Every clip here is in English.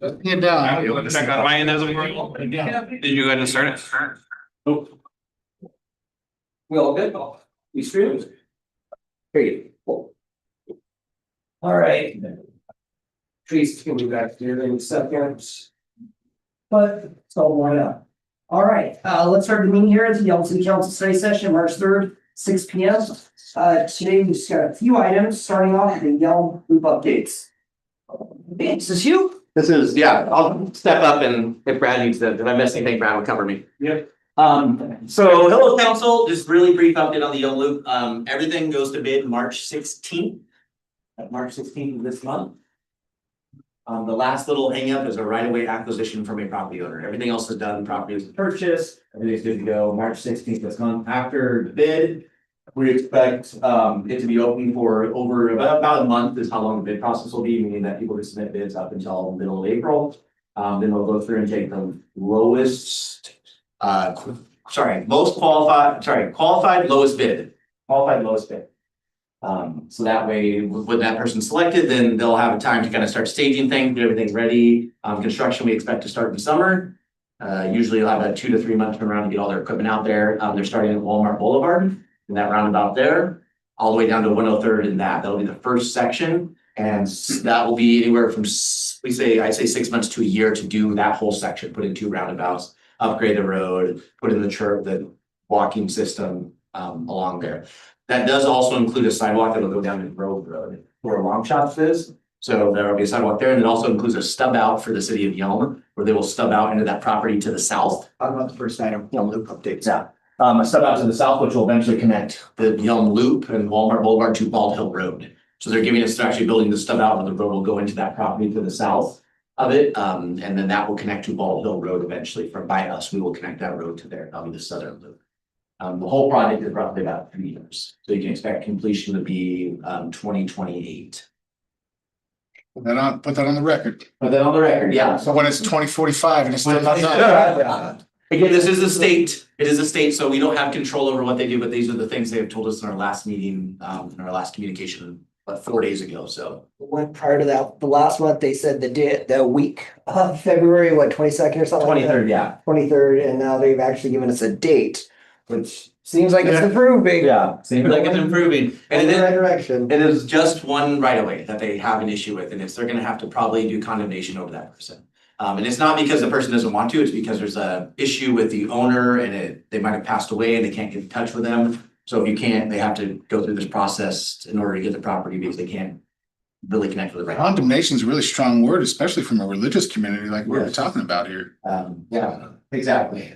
Let's get down. You want to check on my end as well? Did you go ahead and start it? Nope. We all good? We streamed? Great. All right. Trees can be back here in seconds. But it's all worn out. All right, let's start the meeting here at the Yelm City Council study session, March 3rd, 6 p.m. Today we've got a few items, starting off with the Yelm loop updates. Is this you? This is, yeah, I'll step up and if Brad needs to, if I miss anything, Brad will cover me. Yep. So hello council, just really brief update on the Yelm Loop. Everything goes to bid March 16th. March 16th of this month. The last little hang up is a right of way acquisition from a property owner. Everything else is done, property is purchased, everything's good to go. March 16th this month. After the bid, we expect it to be open for over about a month is how long the bid process will be, meaning that people can submit bids up until the middle of April. Then we'll go through and take the lowest, qualified lowest bid. Qualified lowest bid. So that way, when that person's selected, then they'll have time to kind of start staging things, get everything ready. Construction we expect to start in summer. Usually you'll have a 2 to 3 month turnaround to get all their equipment out there. They're starting at Walmart Boulevard in that roundabout there, all the way down to 103rd in that. That'll be the first section. And that will be anywhere from, I'd say 6 months to a year to do that whole section, put in 2 roundabouts, upgrade the road, put in the walking system along there. That does also include a sidewalk that'll go down to Grove Road where a Long Shops is. So there will be a sidewalk there, and it also includes a stub out for the city of Yelm, where they will stub out into that property to the south. Talk about the first item, Yelm Loop updates. Yeah. A stub out to the south, which will eventually connect the Yelm Loop and Walmart Boulevard to Bald Hill Road. So they're giving us, they're actually building the stub out, and the road will go into that property to the south of it. And then that will connect to Bald Hill Road eventually. From by us, we will connect that road to there. That'll be the southern loop. The whole project is roughly about 3 years. So you can expect completion to be 2028. Put that on the record. Put that on the record, yeah. So when it's 2045 and it's still not done. Again, this is a state, it is a state, so we don't have control over what they do, but these are the things they have told us in our last meeting, in our last communication, 4 days ago, so. One prior to that, the last month, they said the week of February, 22nd or something? 23rd, yeah. 23rd, and now they've actually given us a date, which seems like it's improving. Yeah, seems like it's improving. And In it the is, right direction. it is just one right of way that they have an issue with, and they're gonna have to probably do condemnation over that person. And it's not because the person doesn't want to, it's because there's a issue with the owner and they might have passed away and they can't get in touch with them. So if you can't, they have to go through this process in order to get the property because they can't really connect with the right. Condemnation is a really strong word, especially from a religious community like we're talking about here. Yeah, exactly.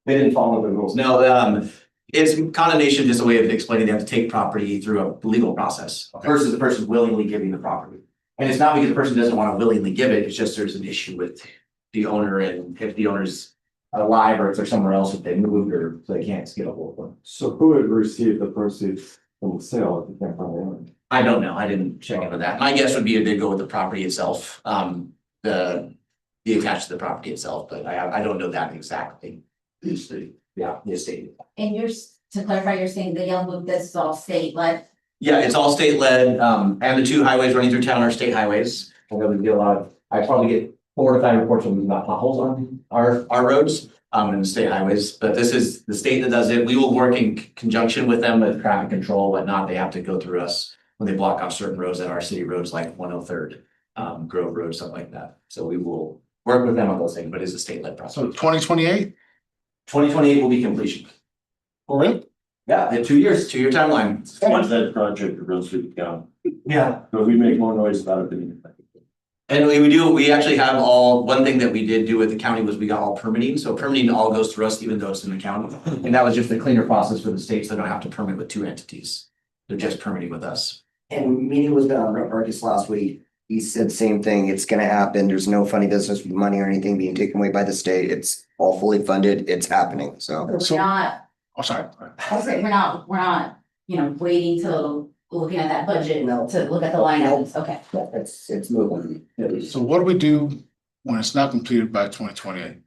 They didn't follow the rules. No, it's condemnation, just a way of explaining they have to take property through a legal process versus the person willingly giving the property. And it's not because the person doesn't want to willingly give it, it's just there's an issue with the owner, and if the owner's alive or if they're somewhere else, if they moved or so they can't get a hold of them. So who would receive the proceeds from the sale if you can't find the owner? I don't know. I didn't check into that. My guess would be they'd go with the property itself, the attached to the property itself, but I don't know that exactly. The estate. Yeah, the estate. And to clarify, you're saying the Yelm Loop, this is all state led? Yeah, it's all state led, and the 2 highways running through town are state highways. I'm gonna get I probably get 4 to 5 reports from about potholes on our roads, and the state highways, but this is the state that does it. We will work in conjunction with them with traffic control, whatnot. They have to go through us when they block off certain roads that are city roads like 103rd, Grove Road, something like that. So we will work with them on those things, but it's a state led process. So 2028? 2028 will be completion. For real? Yeah, in 2 years, 2 year timeline. Once that project runs through the town, Yeah. so we make more noise about it than anything. And we actually have one thing that we did do with the county was we got all permitting. So permitting all goes through us, even though it's in the county. And that was just a cleaner process for the states. They don't have to permit with 2 entities. They're just permitting with us. And meeting with Marcus last week, he said same thing, it's gonna happen, there's no funny business with money or anything being taken away by the state, it's all fully funded, it's happening, so. We're not, Oh, sorry. I was saying, we're not, waiting till looking at that budget No. to look at the line items, okay. Yeah, it's moving. So what do we do when it's not completed by 2028?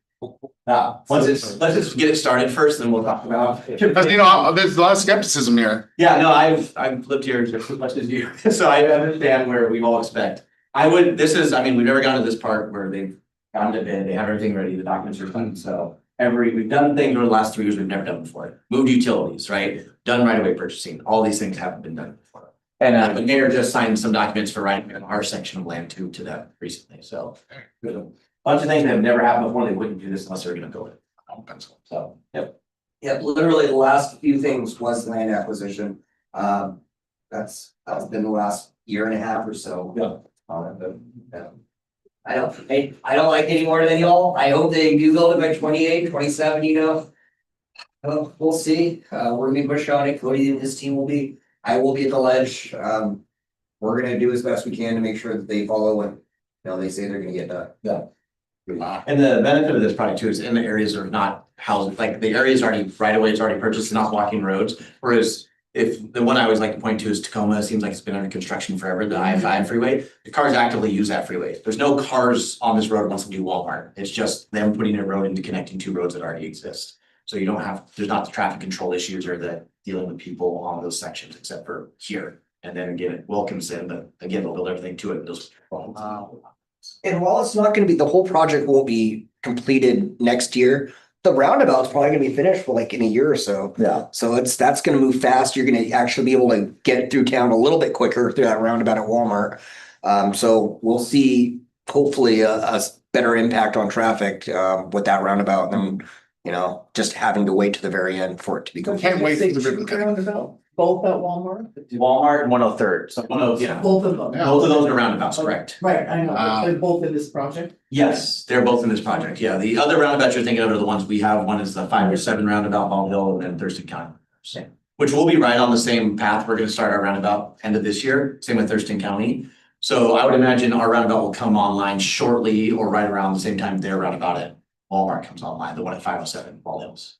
Let's just get it started first, then we'll talk about. Because there's a lot of skepticism here. Yeah, no, I've lived here just as much as you, so I understand where we all expect. I would, this is, I mean, we've never gotten to this part where they've gotten to bid, they have everything ready, the documents are done, so. We've done things over the last 3 years we've never done before. Moved utilities, right? Done right of way purchasing, all these things haven't been done before. And the mayor just signed some documents for writing in our section of land to them recently, so. There's a bunch of things that have never happened before, they wouldn't do this unless they're gonna build it. So, yep. Yep, literally the last few things was land acquisition. That's been the last year and a half or so. Yeah. I don't like any more than y'all. I hope they do build it by 28, 27. You know. We'll see. We're gonna be pushing on it. Cody and his team will be. I will be at the ledge. We're gonna do as best we can to make sure that they follow what, they say they're gonna get done. Wow. And the benefit of this probably too is in the areas that are not housed, like the area is already right away, it's already purchased, it's not blocking roads. Whereas if the one I always like to point to is Tacoma, it seems like it's been under construction forever, the I-5 freeway. The cars actively use that freeway. There's no cars on this road once they do Walmart. It's just them putting a road into connecting two roads that already exist. So you don't have, there's not the traffic control issues or the dealing with people on those sections except for here. And then again, it welcomes in, but again, they'll build everything to it. And those. And while it's not gonna be, the whole project won't be completed next year, the roundabout's probably gonna be finished for like in a year or so. Yeah. So that's gonna move fast. You're gonna actually be able to get through town a little bit quicker through that roundabout at Walmart. So we'll see hopefully a better impact on traffic with that roundabout than, just having to wait to the very end for it to be complete. Can't wait for the ribbon cutting. Both at Walmart? Walmart and 103rd. So yeah. Both of them. Yeah. Both of those are roundabouts, correct? Right, I know, Wow. they're both in this project. Yes, they're both in this project. Yeah, the other roundabouts you're thinking of are the ones we have. One is the 5 or 7 roundabout, Ball Hill, and then Thurston County. Same. Which will be right on the same path. We're gonna start our roundabout end of this year. Same with Thurston County. So I would imagine our roundabout will come online shortly or right around the same time their roundabout at Walmart comes online, the one at 507 Ball Hills.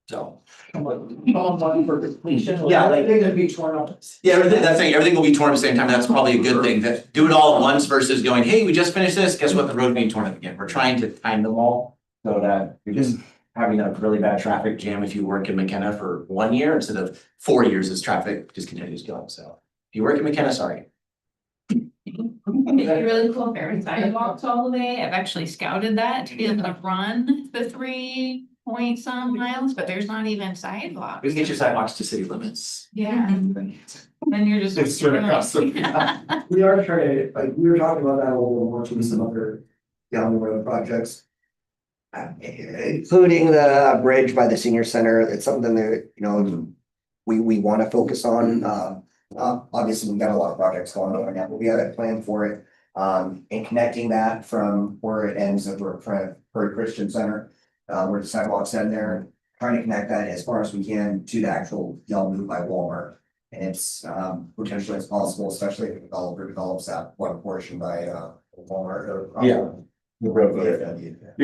So. Come on, for completion. Yeah, like- They're gonna be torn up. Yeah, everything will be torn at the same time. That's probably a good thing. That do it all at once versus going, hey, we just finished this. Guess what? The road being torn up again. We're trying to time them all so that you're just having a really bad traffic jam if you work in McKenna for 1 year instead of 4 years as traffic just continues going. So if you work in McKenna, sorry. It'd be really cool if there were sidewalks all the way. I've actually scouted that to be able to run the 3 point some miles, but there's not even sidewalks. We can get your sidewalks to city limits. Yeah. Then you're just. It's straight across the- We are trying, like, we were talking about that a little more with some other down the road projects. Including the bridge by the senior center, it's something that, we want to focus on. Obviously, we've got a lot of projects going on right now, but we have a plan for it. And connecting that from where it ends at Prairie Christian Center, where the sidewalks end there, trying to connect that as far as we can to the actual Yelm Loop by Walmart. And it's potentially as possible, especially if the developer develops that one portion by Walmart or. Yeah. You're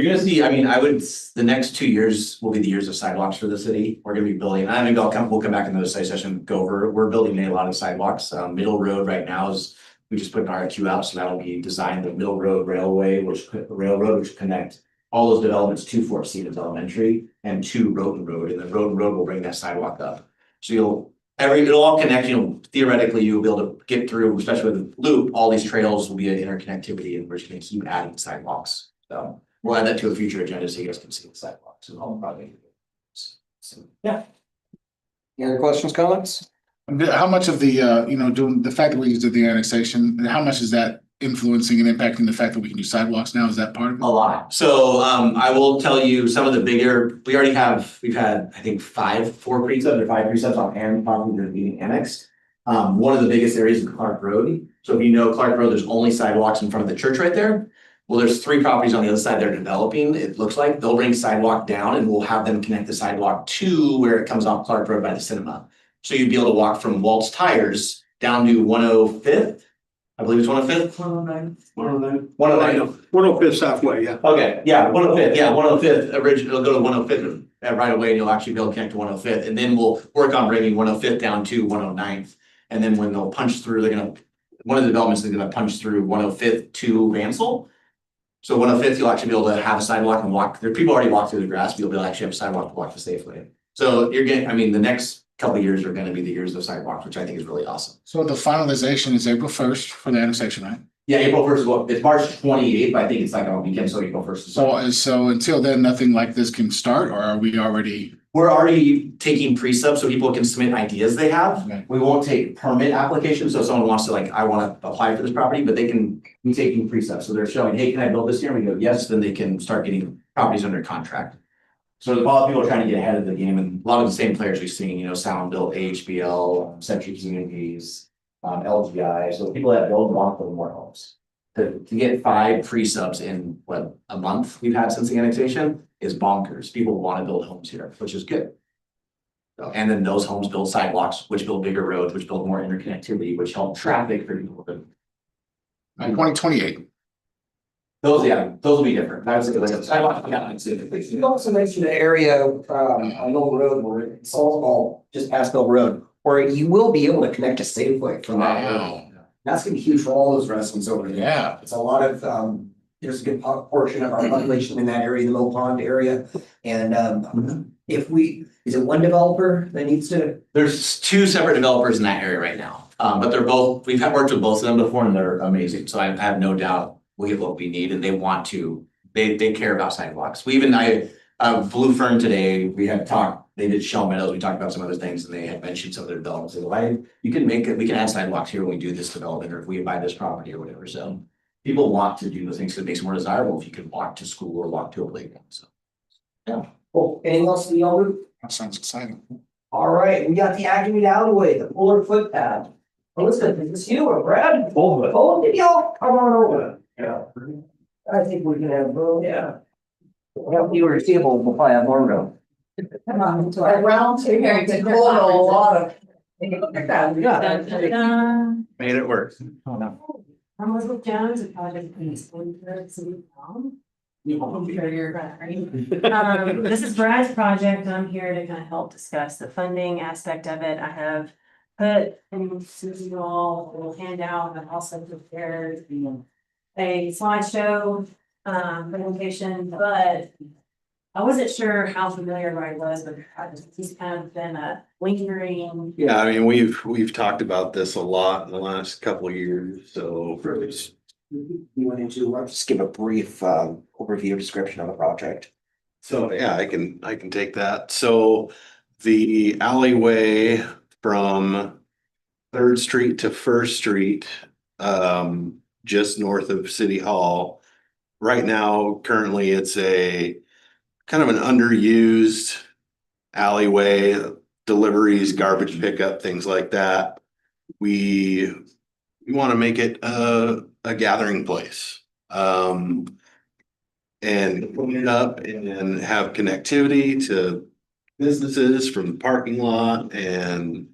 gonna see, I mean, the next 2 years will be the years of sidewalks for the city. We're gonna be building, I think we'll come back in another study session, go over, we're building a lot of sidewalks. Middle Road right now we just put an RFQ out, so that'll be designed the Middle Road Railway, which connect all those developments to Fort Stevens Elementary and to Roden Road, and then Roden Road will bring that sidewalk up. So it'll all connect, theoretically, you'll be able to get through, especially with the loop, all these trails will be an interconnectivity and we're just gonna keep adding sidewalks. So we'll add that to a future agenda so you guys can see the sidewalks and all probably. So, yeah. Any other questions, comments? How much of the, doing the fact that we did the annexation, how much is that influencing and impacting the fact that we can do sidewalks now? Is that part of it? A lot. So I will tell you some of the bigger, we've had, I think 4 precepts or 5 precepts on hand, probably that are being annexed. One of the biggest areas is Clark Road. So if you know Clark Road, there's only sidewalks in front of the church right there. Well, there's 3 properties on the other side they're developing. It looks like they'll bring sidewalk down and we'll have them connect the sidewalk to where it comes off Clark Road by the cinema. So you'd be able to walk from Waltz Tires down to 105th. I believe it's 105th. 109. 105th halfway, yeah. Okay, yeah, 105th, yeah, 105th, it'll go to 105th right away, and you'll actually be able to connect to 105th, and then we'll work on bringing 105th down to 109th. And then when they'll punch through, one of the developments is gonna punch through 105th to Vansel. So 105th, you'll actually be able to have a sidewalk and walk, people already walk through the grass, but you'll be able to actually have a sidewalk to walk the safe way. So the next couple of years are gonna be the years of sidewalks, which I think is really awesome. So the finalization is April 1st for the annexation, right? Yeah, April 1st is what, it's March 28th, but I think it's like on a weekend, so April 1st. So until then, nothing like this can start, or are we already? We're already taking pre-subs so people can submit ideas they have. Okay. We won't take permit applications, so if someone wants to like, I wanna apply for this property, but they can be taking pre-subs, so they're showing, hey, can I build this here? And we go, yes, then they can start getting properties under contract. So a lot of people are trying to get ahead of the game, and a lot of the same players we've seen, you know, Sound Built, AHBL, Century Communities, LGI, so people that build want to build more homes. To get 5 pre-subs in what, a month we've had since the annexation is bonkers. People want to build homes here, which is good. So, and then those homes build sidewalks, which build bigger roads, which build more interconnectivity, which help traffic for people. 2028. Those, yeah, those will be different. That's like a sidewalk. Yeah, I'd say. You also mentioned an area on Mill Road where it's all just past Mill Road, where you will be able to connect to Safeway from that area. Wow. That's gonna be huge for all those residents over there. Yeah. It's a lot of, there's a good portion of our population in that area, the Mill Pond area. And if is it one developer that needs to? There's 2 separate developers in that area right now. But they're both, we've worked with both of them before and they're amazing. So I have no doubt we'll get what we need and they want to, they care about sidewalks. Blue Fern today, we had talked, they did Shell Meadows, we talked about some other things and they had mentioned some of their developments. They go, why, you can make it, we can add sidewalks here when we do this development or if we buy this property or whatever. So people want to do those things that makes it more desirable if you can walk to school or walk to a playground. So. Yeah. Well, anything else in the yellow group? That sounds exciting. All right, we got the activate alleyway, the polar footpath. Elizabeth, is this you or Brad? Both. Oh, did y'all come on over? Yeah. I think we can have, yeah. Help you or Stable, we'll probably have more room. Come on, to our round two here, to hold a lot of. Made it work. I'm Elizabeth Jones, a project in City Hall. This is Brad's project. I'm here to kind of help discuss the funding aspect of it. I have put in Susie all a little handout and also prepared a slideshow presentation, but I wasn't sure how familiar everybody was, but he's kind of been a lingering. Yeah, I mean, we've talked about this a lot in the last couple of years, so. We went into, I'll just give a brief overview description of the project. So, yeah, I can take that. So the alleyway from 3rd Street to 1st Street, just north of City Hall. Right now, currently, it's a kind of an underused alleyway, deliveries, garbage pickup, things like that. We want to make it a gathering place. And clean it up and have connectivity to businesses from the parking lot and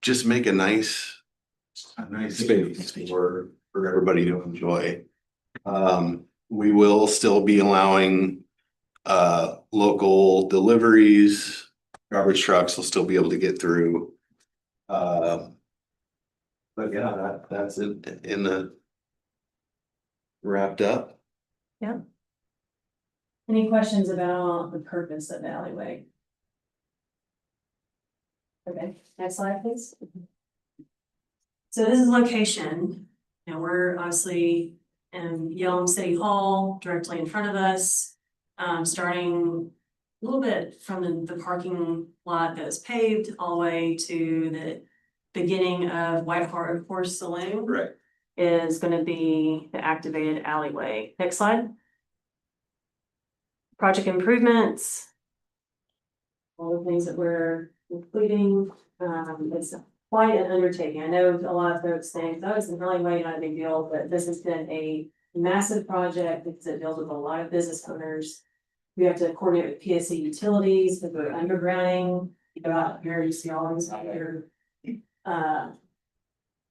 just make a nice space for everybody to enjoy. We will still be allowing local deliveries, garbage trucks will still be able to get through. But yeah, that's it in the wrapped up. Yeah. Any questions about the purpose of the alleyway? Okay, next slide, please. So this is location, and we're obviously in Yelm City Hall, directly in front of us. Starting a little bit from the parking lot that is paved all the way to the beginning of White Horse Saloon. Right. Is gonna be the activated alleyway. Next slide. Project improvements. All the things that we're including, it's quite an undertaking. I know a lot of folks think, oh, it's an alleyway, not a big deal, but this has been a massive project because it deals with a lot of business owners. We have to coordinate with PSC utilities, with the undergrounding, you know, out here, you see all these other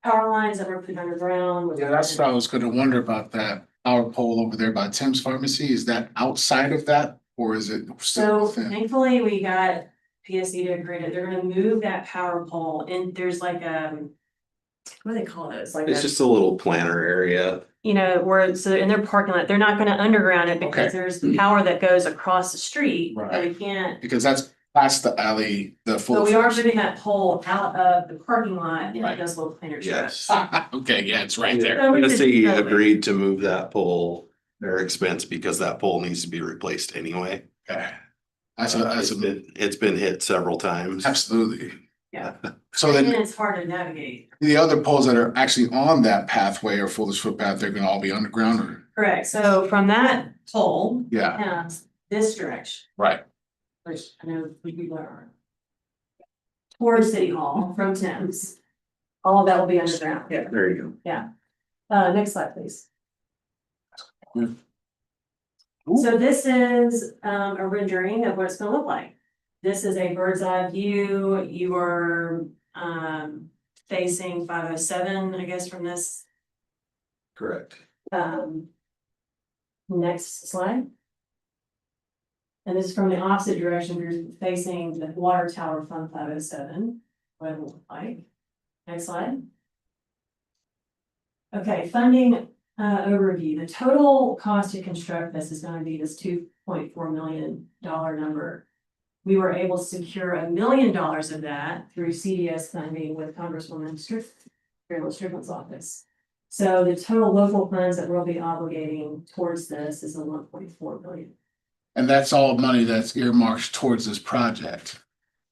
power lines that were put underground. Yeah, that's what I was gonna wonder about that power pole over there by Tim's Pharmacy. Is that outside of that or is it still So within? thankfully, we got PSC to agree that they're gonna move that power pole and there's like what do they call it? It's like It's just a little planter area. you know, where so in their parking lot, they're not gonna underground it because Okay. there's power that goes across the street. Right. And we can't, Because that's Past the alley, the full. But we are moving that pole out of the parking lot, and Right. it does look cleaner. Yes. Okay, yeah, it's right there. So we The could- city agreed to move that pole, their expense, because that pole needs to be replaced anyway. Okay. It's been hit several times. Absolutely. Yeah. So And then it's hard to navigate. the other poles that are actually on that pathway or fullest footpath, they're gonna all be underground or, Correct. So from that pole, yeah, this direction, right. which I know we people are. Towards City Hall from Thames. All of that will be underground. Yeah, there you go. Next slide, please. Hmm. So this is a rendering of what it's gonna look like. This is a bird's eye view. You are facing 507, I guess, from this. Correct. Next slide. And this is from the opposite direction. You're facing the water tower from 507. What it will look like. Next slide. Okay, funding overview. The total cost to construct this is going to be this $2.4 million number. We were able to secure $1 million of that through CDS funding with Congresswoman Strickland's office. So the total local funds that we'll be obligating towards this is $1.4 million. And that's all money that's earmarked towards this project.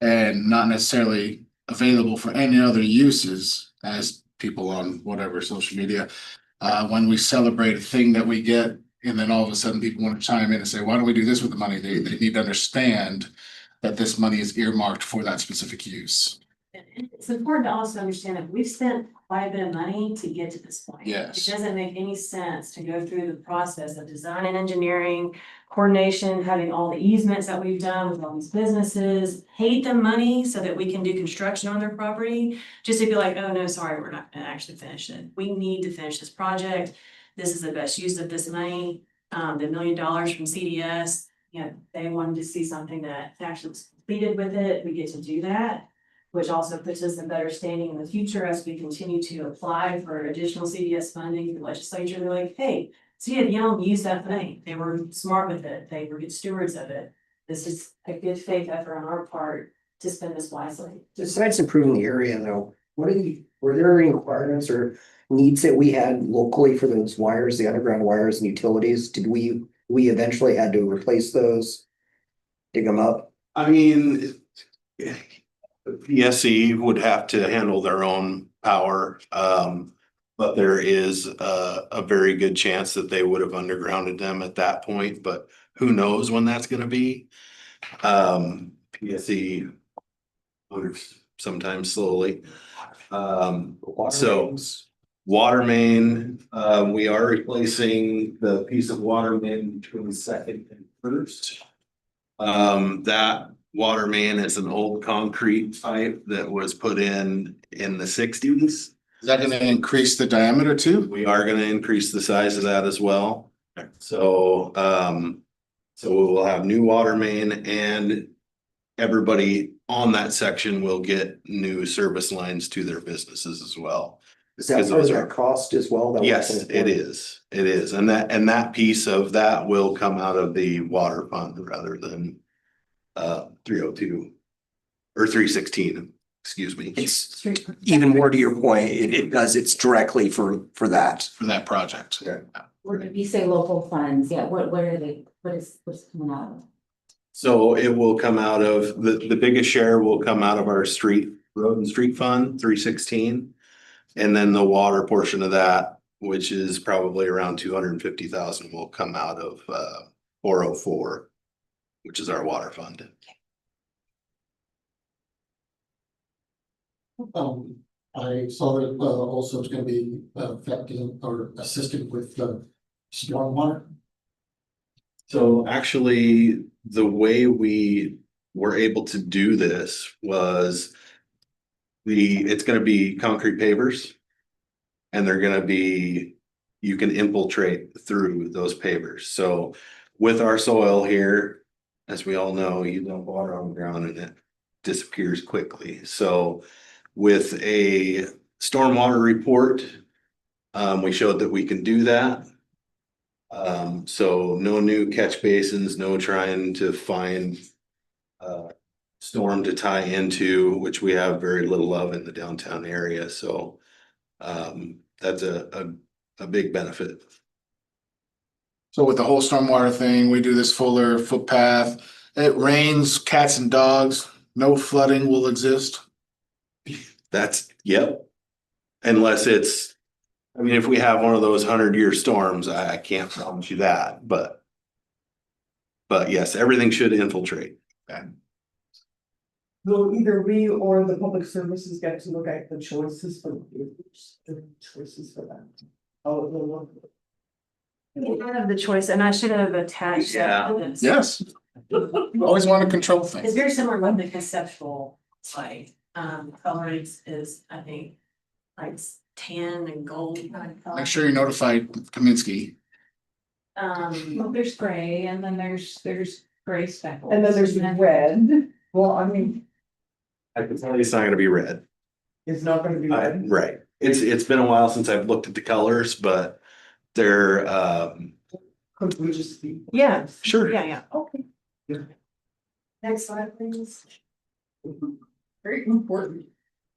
And not necessarily available for any other uses as people on whatever social media. When we celebrate a thing that we get, and then all of a sudden people want to chime in and say, why don't we do this with the money? They need to understand that this money is earmarked for that specific use. It's important to also understand that we've spent quite a bit of money to get to this point. Yes. It doesn't make any sense to go through the process of design and engineering, coordination, having all the easements that we've done with all these businesses, paid them money so that we can do construction on their property, just to be like, oh, no, sorry, we're not gonna actually finish it. We need to finish this project. This is the best use of this money. The $1 million from CDS, they wanted to see something that actually was completed with it. We get to do that, which also puts us in better standing in the future as we continue to apply for additional CDS funding. The legislature, they're like, hey, City of Yelm used that money. They were smart with it. They were good stewards of it. This is a good faith effort on our part to spend this wisely. Besides improving the area though, were there any requirements or needs that we had locally for those wires, the underground wires and utilities? Did we eventually had to replace those? Dig them up? I mean, the PSC would have to handle their own power. But there is a very good chance that they would have undergrounded them at that point, but who knows when that's gonna be? PSC moves sometimes slowly. So water main, we are replacing the piece of water main between second and first. That water main is an old concrete pipe that was put in the 60s. Is that gonna increase the diameter too? We are gonna increase the size of that as well. So, so we will have new water main and everybody on that section will get new service lines to their businesses as well. Is that Because part of those that are- cost as well? that we're Yes, looking it for? is. It is. And that piece of that will come out of the water fund rather than 302 or 316, excuse me. It's even more to your point, it's directly for that. For that project. Yeah. When you say local funds, yeah, what are they, what's coming out of? So it will come out of, the biggest share will come out of our road and street fund, 316. And then the water portion of that, which is probably around 250,000, will come out of 404, which is our water fund. I saw that also it's gonna be affecting or assisting with stormwater. So actually, the way we were able to do this was it's gonna be concrete pavers. And they're gonna be, you can infiltrate through those pavers. So with our soil here, as we all know, you dump water on the ground and it disappears quickly. So with a stormwater report, we showed that we can do that. So no new catch basins, no trying to find storm to tie into, which we have very little of in the downtown area, so that's a big benefit. So with the whole stormwater thing, we do this fuller footpath. It rains, cats and dogs, no flooding will exist. That's, yep. Unless it's, I mean, if we have one of those 100-year storms, I can't promise you that, but yes, everything should infiltrate. Will either we or the public services get to look at the choices for the choices for that? Oh, it will look. You have the choice, and I should have attached. Yeah. this. Yes. Always want to control It's things. very similar with the conceptual site, coloring is, I think, like tan and gold kind of color. Make sure you notify Kaminsky. Well, there's gray and then there's gray speckles. And then there's red. Well, I mean, I can tell you it's not gonna be red. it's not gonna be red. Right. It's been a while since I've looked at the colors, but they're Could we just be? Yeah, sure. yeah. Okay. Next slide, please. Very important.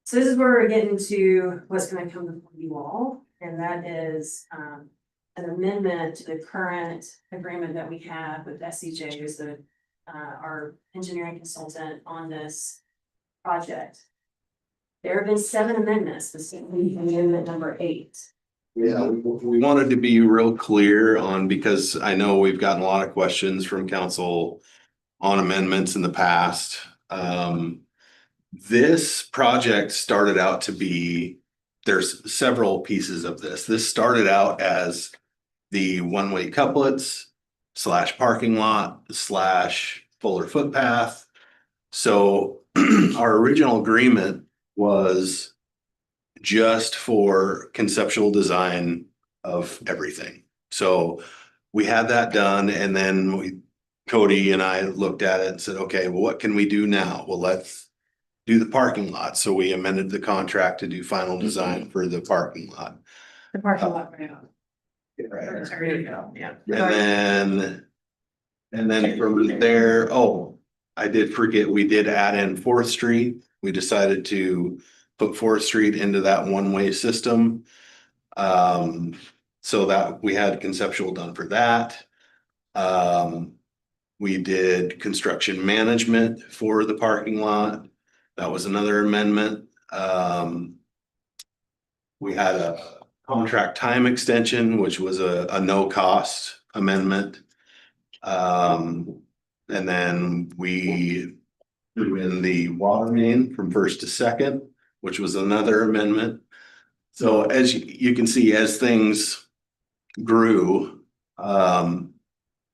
So this is where we're getting to what's gonna come before you all, and that is, an amendment to the current agreement that we have with SCJ, who's the, our engineering consultant on this project. There have been 7 amendments, this is amendment number 8. Yeah, we wanted to be real clear on, because I know we've gotten a lot of questions from council on amendments in the past. This project started out to be, there's several pieces of this. This started out as the one-way couplets / parking lot / fuller footpath. So our original agreement was just for conceptual design of everything. So we had that done, and then Cody and I looked at it and said, okay, well, what can we do now? Well, let's do the parking lot. So we amended the contract to do final design for the parking lot. The parking lot right now. Right. There you go, yeah. And then from there, oh, I did forget, we did add in 4th Street. We decided to put 4th Street into that one-way system. So that we had conceptual done for that. We did construction management for the parking lot. That was another amendment. We had a contract time extension, which was a no cost amendment. And then we threw in the water main from 1st to 2nd, which was another amendment. So as you can see, as things grew,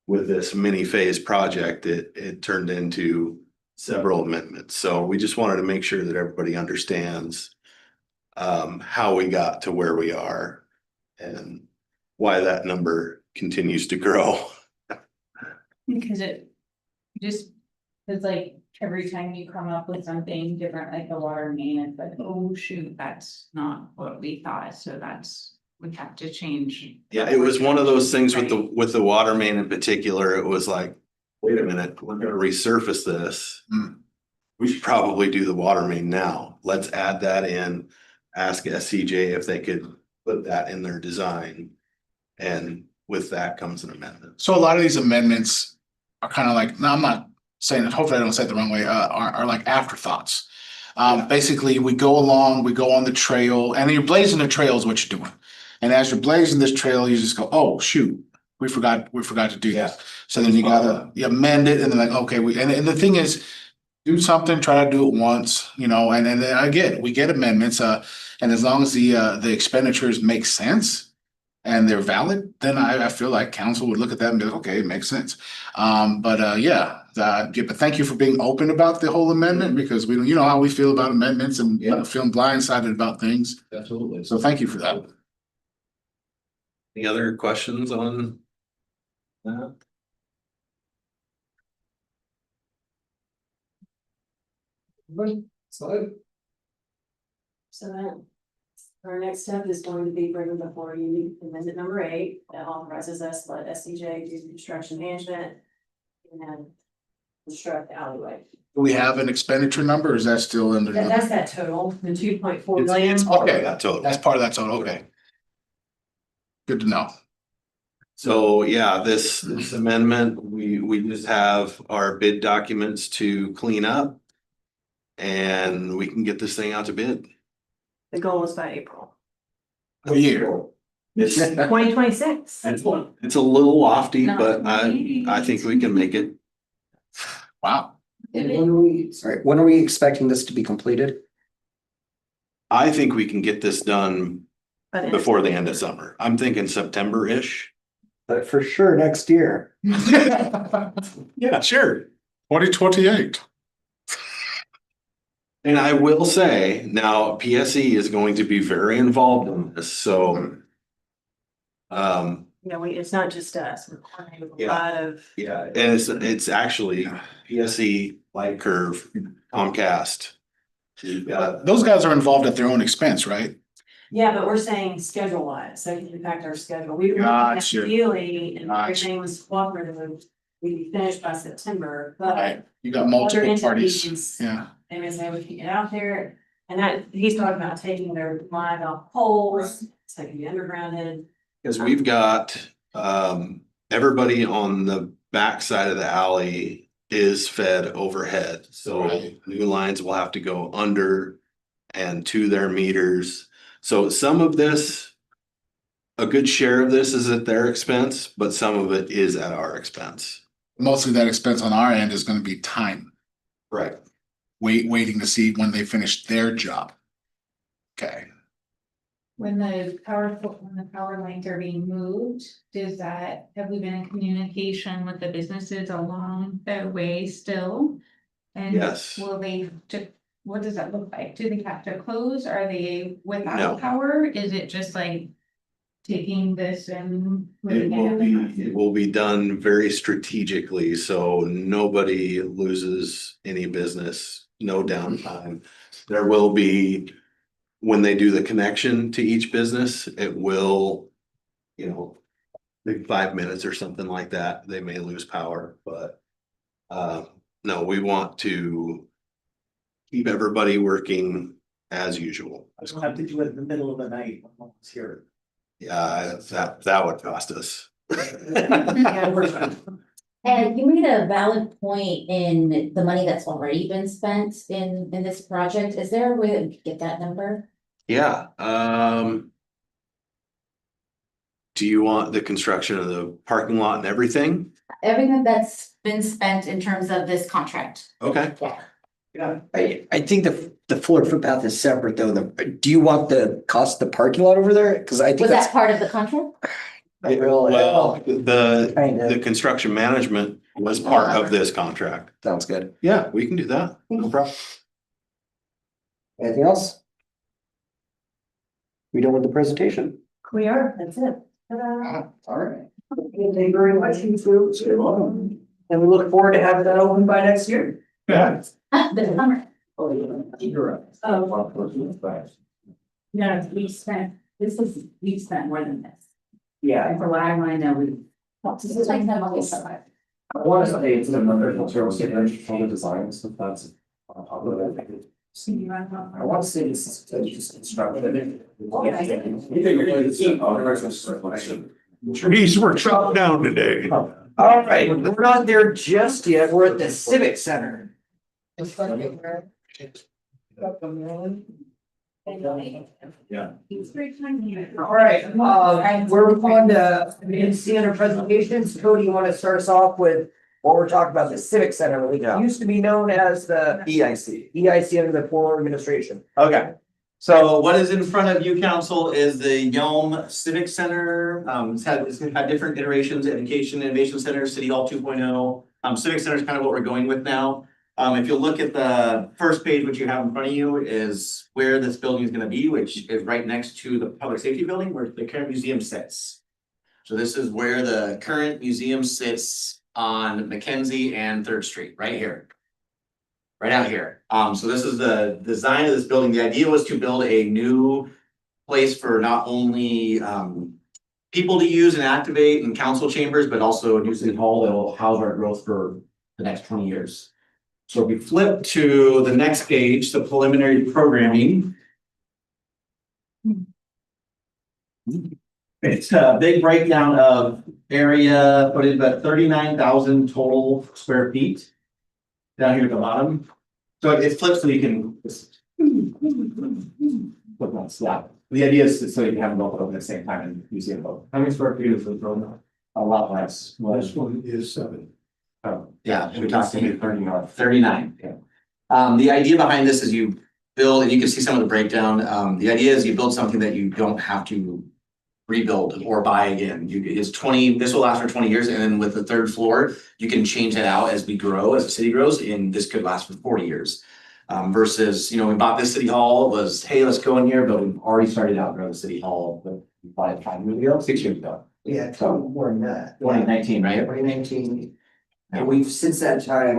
with this mini phase project, it turned into several amendments. So we just wanted to make sure that everybody understands how we got to where we are and why that number continues to grow. Because it just, it's like every time you come up with something different, like the water main, it's like, oh shoot, that's not what we thought, so we have to change. Yeah, it was one of those things with the water main in particular. It was like, wait a minute, we're gonna resurface this. We should probably do the water main now. Let's add that in, ask SCJ if they could put that in their design. And with that comes an amendment. So a lot of these amendments are kind of like, no, I'm not saying it, hopefully I don't say it the wrong way, are like afterthoughts. Basically, we go along, we go on the trail, and you're blazing the trail is what you're doing. And as you're blazing this trail, you just go, oh, shoot, we forgot to do that. So then you amend it, and then like, okay, and the thing is, do something, try to do it once, and then again, we get amendments, and as long as the expenditures make sense and they're valid, then I feel like council would look at that and be like, okay, it makes sense. But thank you for being open about the whole amendment, because we, you know how we feel about amendments and feeling blindsided about things. Absolutely. So thank you for that. Any other questions on that? So So that, our next step is going to be bringing before you amendment number 8, that authorizes us to let SCJ do construction management. And construct the alleyway. Do we have an expenditure number or is that still under? That's that total, the 2.4 It's million. okay, That total. that's part of that total, okay. Good to know. So yeah, this amendment, we just have our bid documents to clean up. And we can get this thing out to bid. The goal is by April A year. It's 2026. it's a little lofty, Not but really. I think we can make it. Wow. And when are we expecting this to be completed? I think we can get this done But before the end of summer. I'm thinking September-ish. But for sure next year. Yeah, sure. 2028. And I will say, now PSE is going to be very involved in this, so. it's not just us. We're partnering with a Yeah. lot of. Yeah, and it's actually PSE, Light Curve, Comcast. You've got- Those guys are involved at their own expense, right? Yeah, but we're saying schedule wise, so it can impact our schedule. We were looking at Gotcha. ideally, and Gotcha. everything was cooperative, we'd be finished by September, but. Right. You got other multiple parties. entities, Yeah. they may say we can get out there, and that, he's talking about taking their line off poles, so it can be undergrounded. Cause we've got, everybody on the back side of the alley is fed overhead. So new lines will have to go under and to their meters. So some of this, a good share of this is at their expense, but some of it is at our expense. Mostly that expense on our end is gonna be time, Right. waiting to see when they finish their job. Okay. When the power lines are being moved, have we been in communication with the businesses along the way still? And Yes. will they, what does that look like? Do they have to close? Are they No. without power? Is it just like taking this and? It will be done very strategically, so nobody loses any business, no downtime. There will be, when they do the connection to each business, it will, like 5 minutes or something like that, they may lose power, but no, we want to keep everybody working as usual. I just have to do it in the middle of the night when no one's here. Yeah, that would cost us. And you made a valid point in the money that's already been spent in this project. Is there a way that we could get that number? Yeah, do you want the construction of the parking lot and everything? Everything that's been spent in terms of this contract. Okay. Yeah, I think the floor footpath is separate though. Do you want the cost of the parking lot over there? Cause I think Was that's. that part of the contract? Well, the Kind of. construction management was part of this contract. Sounds good. Yeah, we can do that. No problem. Anything else? We done with the presentation? We are, that's it. All right. Thank you very much, you two. And we look forward to having that open by next year. Yeah. The summer. You're right. No, we spent more than this. Yeah. And for what I wanna know, we. This is like that money. I want to say it's another material statement on the designs, if that's. I want to say this is just constructed. Trees were chopped down today. All right, we're not there just yet. We're at the Civic Center. Yeah. All right, we're going to see under presentations. Cody, you want to start us off with what we're talking about, the Civic Center? It used to be known as the EIC under the former administration. Okay, so what is in front of you, council, is the Yelm Civic Center. It's had different iterations, Education Innovation Center, City Hall 2.0. Civic Center is kind of what we're going with now. If you look at the first page, what you have in front of you is where this building is gonna be, which is right next to the public safety building where the current museum sits. So this is where the current museum sits on Mackenzie and Third Street, right here. Right out here. So this is the design of this building. The idea was to build a new place for not only people to use and activate in council chambers, but also a new city hall that will house our growth for the next 20 years. So if we flip to the next page, the preliminary programming. It's a big breakdown of area, put in about 39,000 total square feet. Down here at the bottom. So it flips so you can just. Put one slap. The idea is so you can have them both open at the same time and you see them both. How many square feet is the program? A lot less. This one is 7. Oh, yeah, we talked to you 39, yeah. The idea behind this is you build, and you can see some of the breakdown. The idea is you build something that you don't have to rebuild or buy again. This will last for 20 years, and then with the third floor, you can change that out as we grow, as the city grows, and this could last for 40 years. Versus, we bought this city hall, was, hey, let's go in here, but we've already started to outgrow the city hall, but we bought it 5 years ago, 6 years ago. Yeah, probably more than that. 2019, right? 2019. And we've, since that time,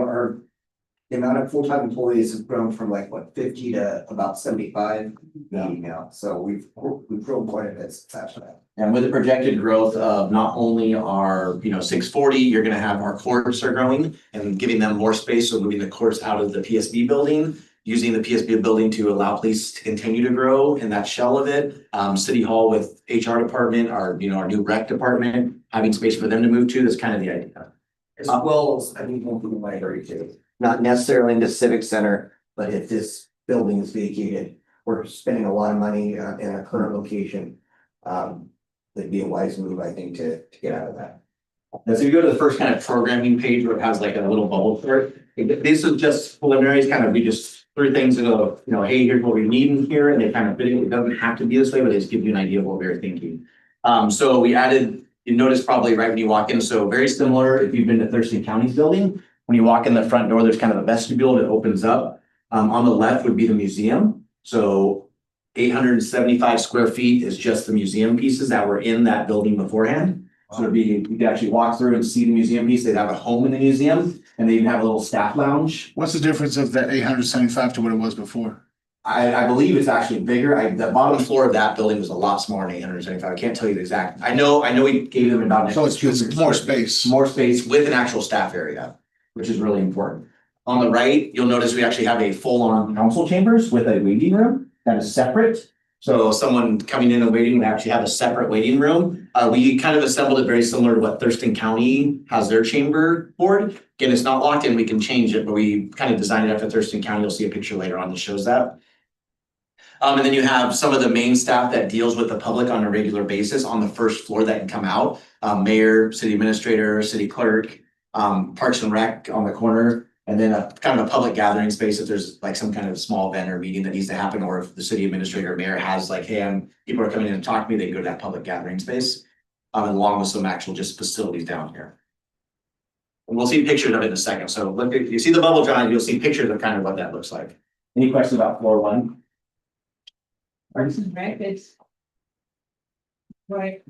the amount of full-time employees has grown from 50 to about 75 now. So we've grown quite a bit since that time. And with the projected growth of not only our, 640, you're gonna have our courts are growing and giving them more space. So moving the courts out of the PSB building, using the PSB building to allow police to continue to grow in that shell of it. City Hall with HR department, our new rec department, having space for them to move to, that's kind of the idea. As well as, I think, one thing might agree to, not necessarily in the civic center, but if this building is vacated, we're spending a lot of money in our current location. It'd be a wise move, I think, to get out of that. And so you go to the first kind of programming page where it has like a little bubble chart. This is just preliminaries, we just threw things and go, hey, here's what we need in here, and they kind of fit it. It doesn't have to be this way, but they just give you an idea of what we were thinking. So we added, you notice probably right when you walk in, so very similar if you've been to Thurston County's building. When you walk in the front door, there's kind of a vestibule that opens up. On the left would be the museum. So 875 square feet is just the museum pieces that were in that building beforehand. So you could actually walk through and see the museum piece. They'd have a home in the museum, and they even have a little staff lounge. What's the difference of that 875 to what it was before? I believe it's actually bigger. The bottom floor of that building was a lot smaller than 875. I can't tell you the exact. I know we gave them about. So it's more space. More space with an actual staff area, which is really important. On the right, you'll notice we actually have a full-on council chambers with a waiting room that is separate. So someone coming in and waiting would actually have a separate waiting room. We kind of assembled it very similar to what Thurston County has their chamber board. Again, it's not locked in, we can change it, but we kind of designed it after Thurston County. You'll see a picture later on that shows that. And then you have some of the main staff that deals with the public on a regular basis on the first floor that can come out. Mayor, city administrator, city clerk, Parks and Rec on the corner. And then a kind of a public gathering space if there's like some kind of small event or meeting that needs to happen, or if the city administrator or mayor has like, hey, people are coming in and talk to me, they can go to that public gathering space. Along with some actual just facilities down here. And we'll see pictures of it in a second. So look, if you see the bubble drawing, you'll see pictures of kind of what that looks like. Any questions about floor one? Right, it's. Right,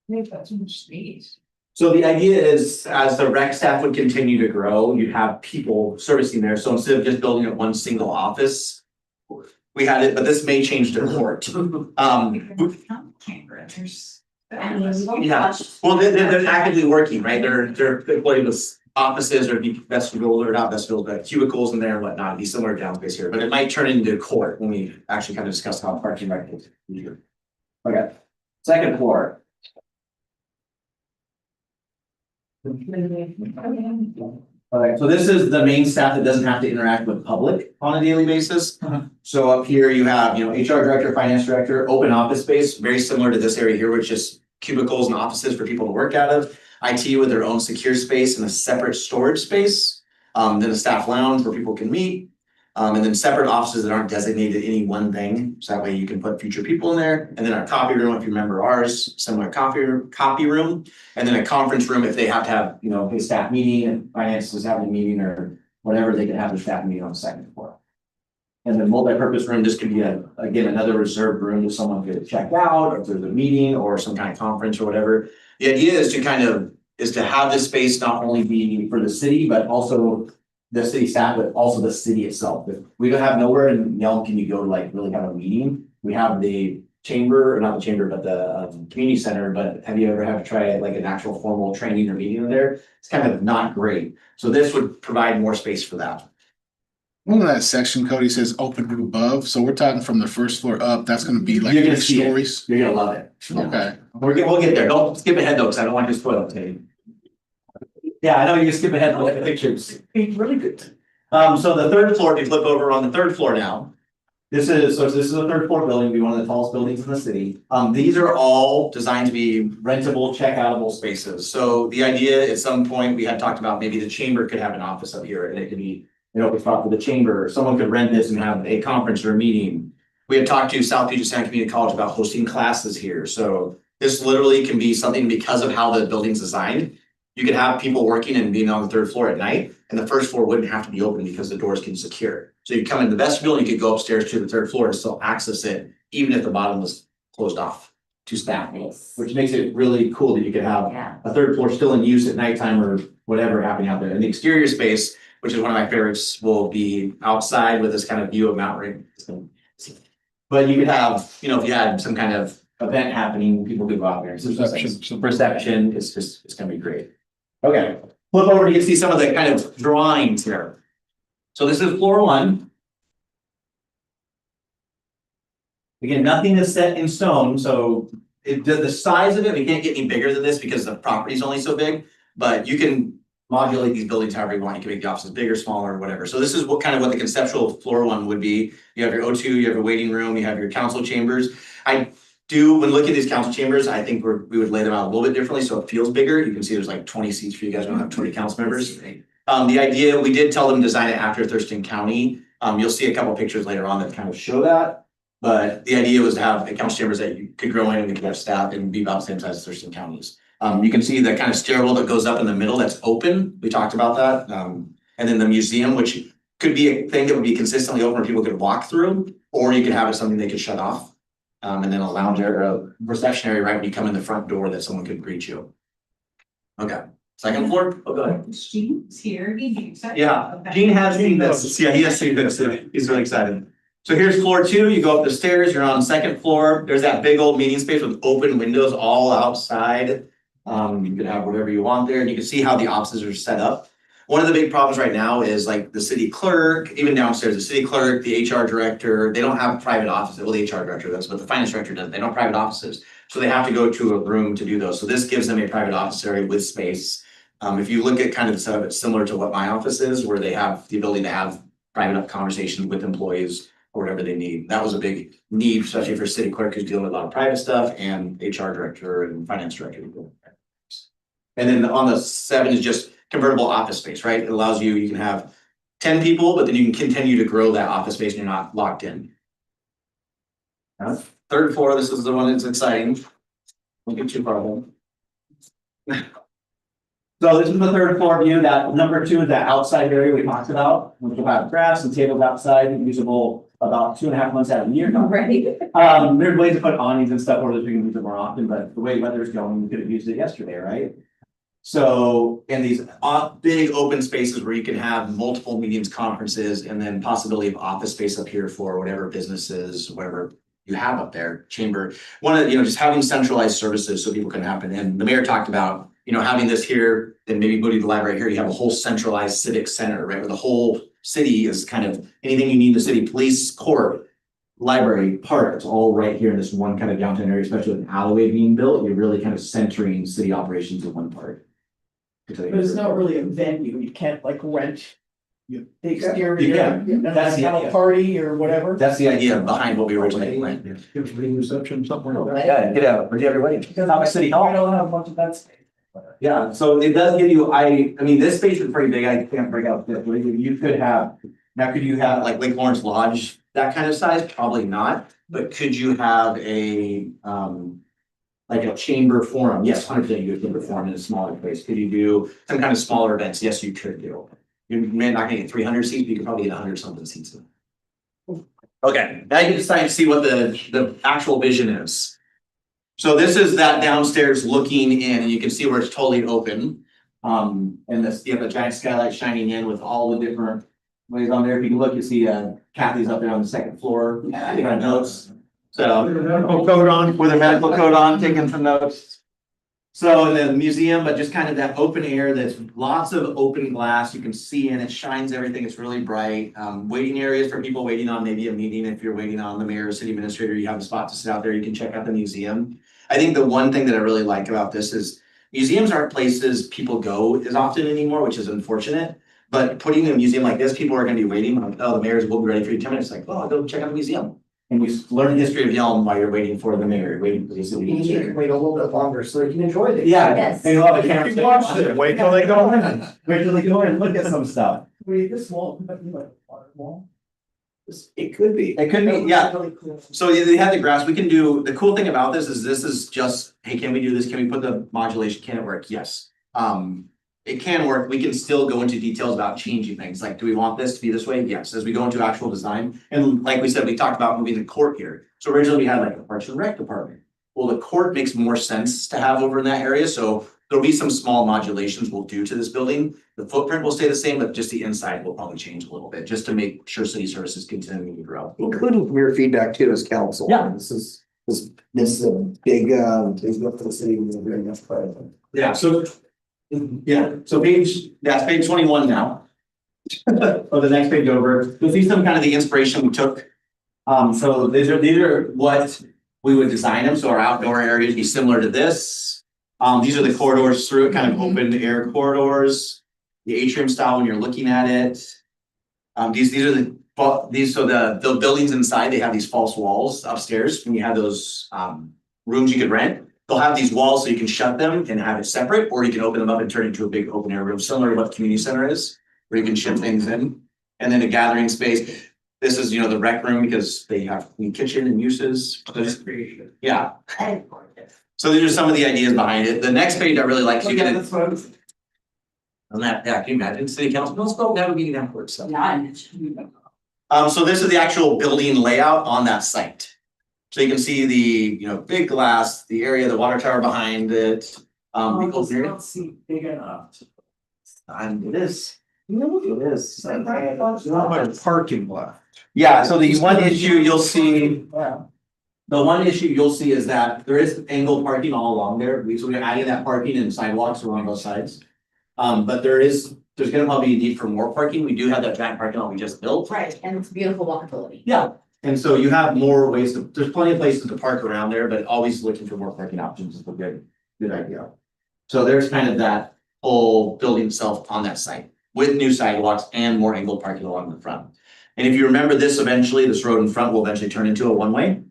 we've got too much space. So the idea is, as the rec staff would continue to grow, you'd have people servicing there. So instead of just building up one single office, we had it, but this may change to court. Chamber, there's. Yeah, well, they're actively working, right? They're employed with offices or vestibules or not vestibules, but cubicles in there and whatnot. It'd be similar down space here, but it might turn into court when we actually kind of discuss how parking rec is. Okay, second floor. Okay, so this is the main staff that doesn't have to interact with public on a daily basis. So up here you have, HR director, finance director, open office space, very similar to this area here, which is cubicles and offices for people to work out of. IT with their own secure space and a separate storage space. Then a staff lounge where people can meet. And then separate offices that aren't designated any one thing. So that way you can put future people in there. And then our copy room, if you remember ours, similar copy room. And then a conference room if they have to have, a staff meeting and finance is having a meeting or whatever, they can have their staff meeting on the second floor. And the multi-purpose room, this could be again, another reserved room if someone could check out or if there's a meeting or some kind of conference or whatever. The idea is to have this space not only be for the city, but also the city staff, but also the city itself. If we don't have nowhere in Yelm can you go to really have a meeting. We have the chamber, or not the chamber, but the community center, but have you ever had to try like an actual formal training or meeting in there? It's kind of not great. So this would provide more space for that. One of that section, Cody says open to above, so we're talking from the first floor up, that's gonna be like You're gonna 3 see it. stories. You're gonna love it. Okay, We'll get there. Don't skip ahead though, because I don't want you to spoil it to you. Yeah, I know you can skip ahead and look at the pictures. It's really good. So the third floor, if you flip over on the third floor now. This is a third floor building, be one of the tallest buildings in the city. These are all designed to be rentable, check-outable spaces. So the idea at some point, we had talked about maybe the chamber could have an office up here and it could be an open spot for the chamber. Someone could rent this and have a conference or a meeting. We had talked to South Puget Sound Community College about hosting classes here. So this literally can be something because of how the building's designed. You could have people working and being on the third floor at night, and the first floor wouldn't have to be open because the doors can secure. So you come in the vestibule and you could go upstairs to the third floor and still access it, even if the bottom was closed off to staff. Nice. Which makes it really cool that you could have Yeah. a third floor still in use at nighttime or whatever happening out there. And the exterior space, which is one of my favorites, will be outside with this kind of view of Mount Ring. But you could have, you know, if you had some kind of event happening, people could go out there and see those things. Perception is just, it's gonna be great. Okay, flip over to see some of the kind of drawings here. So this is floor one. Again, nothing is set in stone, so the size of it, we can't get any bigger than this because the property is only so big. But you can modulate these buildings however you want. You can make the offices bigger, smaller, whatever. So this is what the conceptual floor one would be. You have your O2, you have a waiting room, you have your council chambers. When looking at these council chambers, I think we would lay them out a little bit differently so it feels bigger. You can see there's like 20 seats for you guys. We don't have 20 council members. The idea, we did tell them to design it after Thurston County. You'll see a couple pictures later on that kind of show that. But the idea was to have council chambers that you could grow in and we could have staff and be about the same size as Thurston County's. You can see the kind of stairwell that goes up in the middle that's open. We talked about that. And then the museum, which could be a thing that would be consistently open where people could walk through, or you could have it something they could shut off. And then a lounge area, or a reception area right when you come in the front door that someone could greet you. Okay, second floor, oh, go ahead. Gene's here, he's excited. Yeah, Gene has seen this. Yeah, he has seen this. He's really excited. So here's floor 2. You go up the stairs, you're on the second floor. There's that big old meeting space with open windows all outside. You could have whatever you want there, and you can see how the offices are set up. One of the big problems right now is like the city clerk, even downstairs, the city clerk, the HR director, they don't have private offices. Well, the HR director does, but the finance director doesn't. They don't have private offices. So they have to go to a room to do those. So this gives them a private office area with space. If you look at kind of the setup, it's similar to what my office is, where they have the ability to have private conversations with employees or whatever they need. That was a big need, especially for city clerk who's dealing with a lot of private stuff, and HR director and finance director. And then on the 7 is just convertible office space, right? It allows you can have 10 people, but then you can continue to grow that office space and you're not locked in. Third floor, this is the one that's exciting. Don't get too far home. So this is the third floor view. That number 2 is that outside area we talked about, which will have grass and tables outside, usable about 2.5 months out of the year. Right. There's ways to put awnings and stuff where we can use it more often, but the way weather's going, we could have used it yesterday, right? So in these big open spaces where you can have multiple meetings, conferences, and then possibility of office space up here for whatever businesses, whatever you have up there, chamber. One of, just having centralized services so people can happen. And the mayor talked about, having this here, then maybe go to the library here, you have a whole centralized civic center, right? Where the whole city is kind of anything you need in the city, police, court, library, park, it's all right here in this one kind of downtown area, especially with an alleyway being built, you're really kind of centering city operations in one part. But it's not really a venue, you can't like rent the exterior. You can. And That's the have a idea. party or whatever. That's the idea behind what we originally planned. Reception, something like that. Yeah, get out, every wedding. Because Have a city hall. we don't have much of that space. Yeah, so it does give you, I mean, this space is pretty big, I can't break out this, but you could have, now could you have like Lake Lawrence Lodge, that kind of size? Probably not, but could you have a, like a chamber forum? Yes, 100% you could chamber forum in a smaller place. Could you do some kind of smaller events? Yes, you could do. You're not gonna get 300 seats, but you could probably get 100 something seats. Okay, now you can decide to see what the actual vision is. So this is that downstairs looking in, and you can see where it's totally open. And this, you have a giant skylight shining in with all the different ways on there. If you can look, you see Kathy's up there on the second floor. I think our notes. So, medical coat on, with a medical coat on, taking some notes. So in the museum, but just kind of that open air, that's lots of open glass, you can see in it, shines everything, it's really bright. Waiting areas for people waiting on maybe a meeting, if you're waiting on the mayor or city administrator, you have a spot to sit out there, you can check out the museum. I think the one thing that I really like about this is museums aren't places people go as often anymore, which is unfortunate. But putting a museum like this, people are gonna be waiting, like, oh, the mayor's will be ready for you in 10 minutes, like, oh, I'll go check out the museum. And you learn the history of Yelm while you're waiting for the mayor, waiting for the city You administrator. can wait a little bit longer so they can enjoy the. Yeah, Yes. and you'll have a camera. Wait till they go in. Wait till they go in and look at some stuff. Wait, this wall, but you like water wall. It could be. It could be, yeah. So yeah, they have the grass. We can do, the cool thing about this is just, hey, can we do this? Can we put the modulation? Can it work? Yes. It can work. We can still go into details about changing things. Like, do we want this to be this way? Yes, as we go into actual design. And like we said, we talked about moving the court here. So originally we had like a Parks and Rec department. Well, the court makes more sense to have over in that area. So there'll be some small modulations we'll do to this building. The footprint will stay the same, but just the inside will probably change a little bit, just to make sure city services continue to grow. Including from your feedback too as council. Yeah. This is a big look for the city. We're very much proud of it. Yeah, so, yeah, so that's page 21 now. Or the next page over, you'll see some kind of the inspiration we took. So these are what we would design them, so our outdoor areas would be similar to this. These are the corridors through it, kind of open air corridors. The atrium style when you're looking at it. These are the buildings inside, they have these false walls upstairs, when you have those rooms you could rent. They'll have these walls so you can shut them and have it separate, or you can open them up and turn it into a big open air room, similar to what the community center is, where you can ship things in. And then a gathering space. This is, the rec room because they have kitchen and uses. Yeah. So these are some of the ideas behind it. The next page I really like, so you get it. On that, yeah, can you imagine city council, let's go have a meeting afterwards. So this is the actual building layout on that site. So you can see the, big glass, the area, the water tower behind it. Because I don't see big enough. and it is. No, It is. Not much parking lot. Yeah, so the one issue you'll see. Yeah. The one issue you'll see is that there is angled parking all along there. So we're adding that parking and sidewalks along both sides. But there's gonna probably be a need for more parking. We do have that giant parking lot we just built. Right, and it's beautiful walkability. Yeah, and so you have more ways there's plenty of places to park around there, but always looking for more parking options is a good idea. So there's kind of that whole building itself on that site with new sidewalks and more angled parking along the front. And if you remember this road in front will eventually turn into a one-way,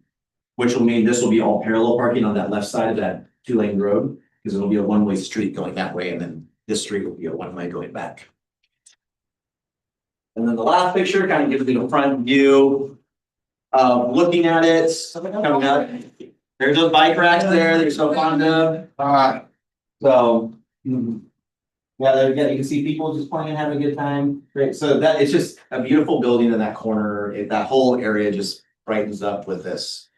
which will mean this will be all parallel parking on that left side of that 2-lane road, because it'll be a one-way street going that way, and then this street will be a one-way going back. And then the last picture kind of gives you the front view of looking at it, coming out. There's those bike racks there that you're so fond of. So, yeah, there again, you can see people just playing and having a good time. Great. So that it's just a beautiful building in that corner. That whole area just brightens up with this.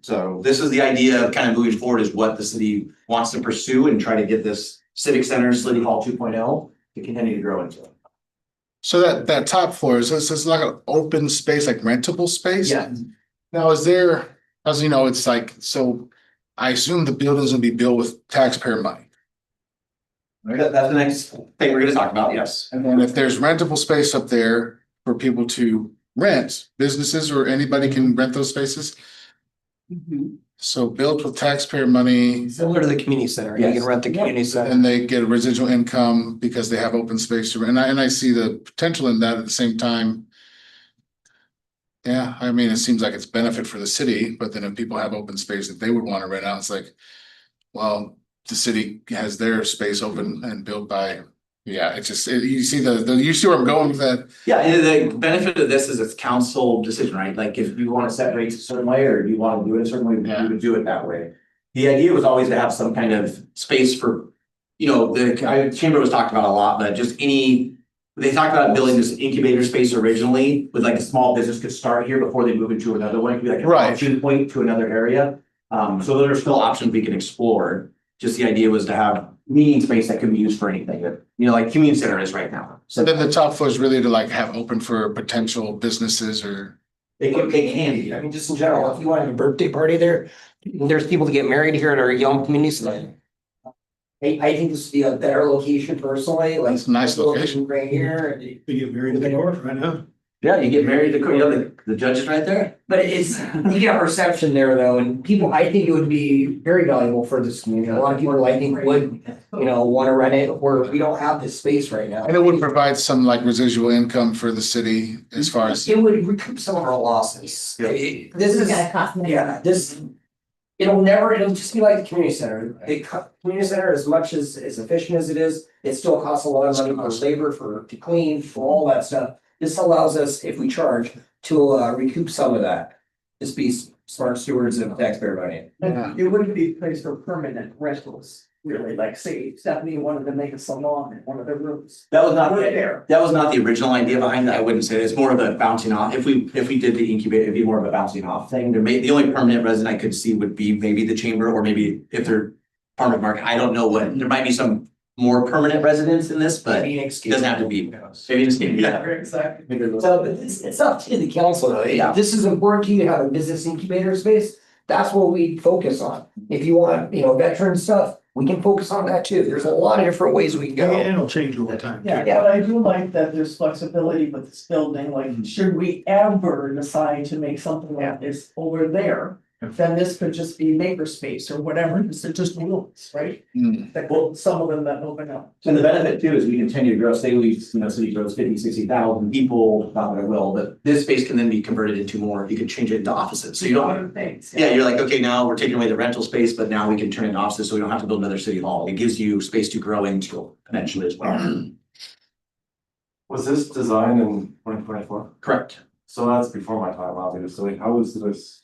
So this is the idea of kind of moving forward, is what the city wants to pursue and try to get this civic center, City Hall 2.0 to continue to grow into. So that top floor, is this like an open space, like rentable space? Yeah. Now, is there, as you know, it's like, so I assume the buildings will be built with taxpayer money. That's the next thing we're gonna talk about, yes. And then if there's rentable space up there for people to rent, businesses or anybody can rent those spaces? So built with taxpayer money, Similar to the community center. You Yes. can rent the community center. and they get a residual income because they have open space to rent. And I see the potential in that at the same time. Yeah, I mean, it seems like it's benefit for the city, but then if people have open space that they would want to rent out, it's like, well, the city has their space open and built by, yeah, it's just, you see you see where I'm going with that? Yeah, and the benefit of this is it's council decision, right? Like if you want to set rates a certain way, or you want to do it a certain way, Yeah. you would do it that way. The idea was always to have some kind of space for, the chamber was talked about a lot, but just they talked about building this incubator space originally with like a small business could start here before they move into another one. It could be like a Right. option point to another area. So there are still options we can explore. Just the idea was to have meeting space that could be used for anything, like community center is right now. So then the top floor is really to like have open for potential businesses or, It can be. I mean, just in general, if you want to have a birthday party there, there's people that get married here at our Yelm community center. I think this would be a better location personally, like. It's a nice location. Right here. We get married in the court right now. Yeah, you get married, the judge is right there. But it's, you get perception there though, and people, I think it would be very valuable for this community. A lot of people I think would, want to rent it, where we don't have this space right now. And it would provide some like residual income for the city as far as. It would recoup some of our losses. This is, gonna cost me. yeah, it'll just be like the community center. The community center, as much as efficient as it still costs a lot of money for labor, to clean, for all that stuff. This allows us, if we charge, to recoup some of that. Just be smart stewards of taxpayer money. And it wouldn't be a place for permanent rentals, really, like say Stephanie wanted to make a salon in one of the rooms. That was not, There. that was not the original idea behind it. I wouldn't say it. It's more of a bouncing off. If we did the incubator, it'd be more of a bouncing off thing. The only permanent resident I could see would be maybe the chamber, or maybe if they're farmers market. I don't know what, there might be some more permanent residents in this, but it doesn't have to be. Maybe just, yeah. Exactly. So, but it's up to the council though. If this is important to you to have a business incubator space, that's what we focus on. If you want, veteran stuff, we can focus on that too. There's a lot of different ways we can go. And it'll change over time. Yeah, Yeah. but I do like that there's flexibility with this building, like, should we ever decide to make something like this over there? Then this could just be makerspace or whatever, it's just rooms, right? That will, some of them that open up. And the benefit too is we continue to grow, say we, city grows 50,000-60,000 people, not that it will, but this space can then be converted into more, you can change it into offices, so you don't. Other things. Yeah, you're like, okay, now we're taking away the rental space, but now we can turn it into offices, so we don't have to build another city hall. It gives you space to grow into eventually as well. Was this designed in 2024? Correct. So that's before my time, obviously. How was this?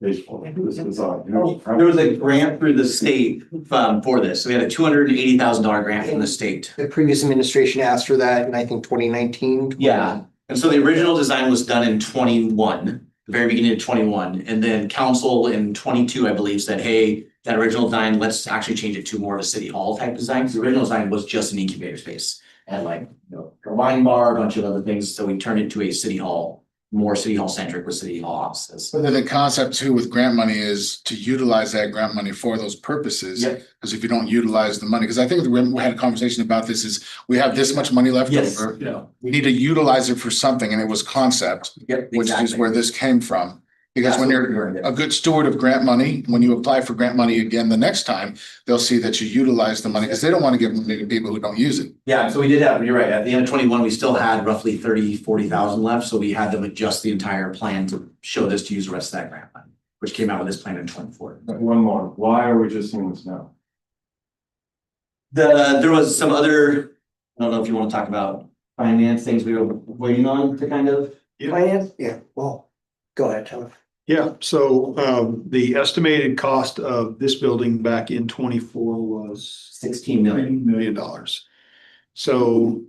This design? There was a grant through the state for this, so we had a $280,000 grant from the state. The previous administration asked for that in, I think, 2019. Yeah, and so the original design was done in 21, the very beginning of 21, and then council in 22, I believe, said, hey, that original design, let's actually change it to more of a city hall type design. The original design was just an incubator space and a wine bar, a bunch of other things, so we turned it to a city hall, more city hall centric with city hall offices. But then the concept too with grant money is to utilize that grant money for those purposes. Yep. Because if you don't utilize the money, because I think we had a conversation about this, is we have this much money left Yes. over. Yeah. We need to utilize it for something, and it was concept, Yep, which is exactly. where this came from. Because That's when what you're we learned. a good steward of grant money, when you apply for grant money again the next time, they'll see that you utilize the money, because they don't want to give money to people who don't use it. Yeah, so we did have, you're right, at the end of 21, we still had roughly 40,000 left, so we had to adjust the entire plan to show this to use the rest of that grant money, which came out with this plan in 24. One more. Why are we just seeing this now? There was some other, I don't know if you want to talk about finance things we were waiting on to kind of. Finance? Yeah, well, go ahead, Tyler. Yeah, so the estimated cost of this building back in 24 was 16 million. $3 million. So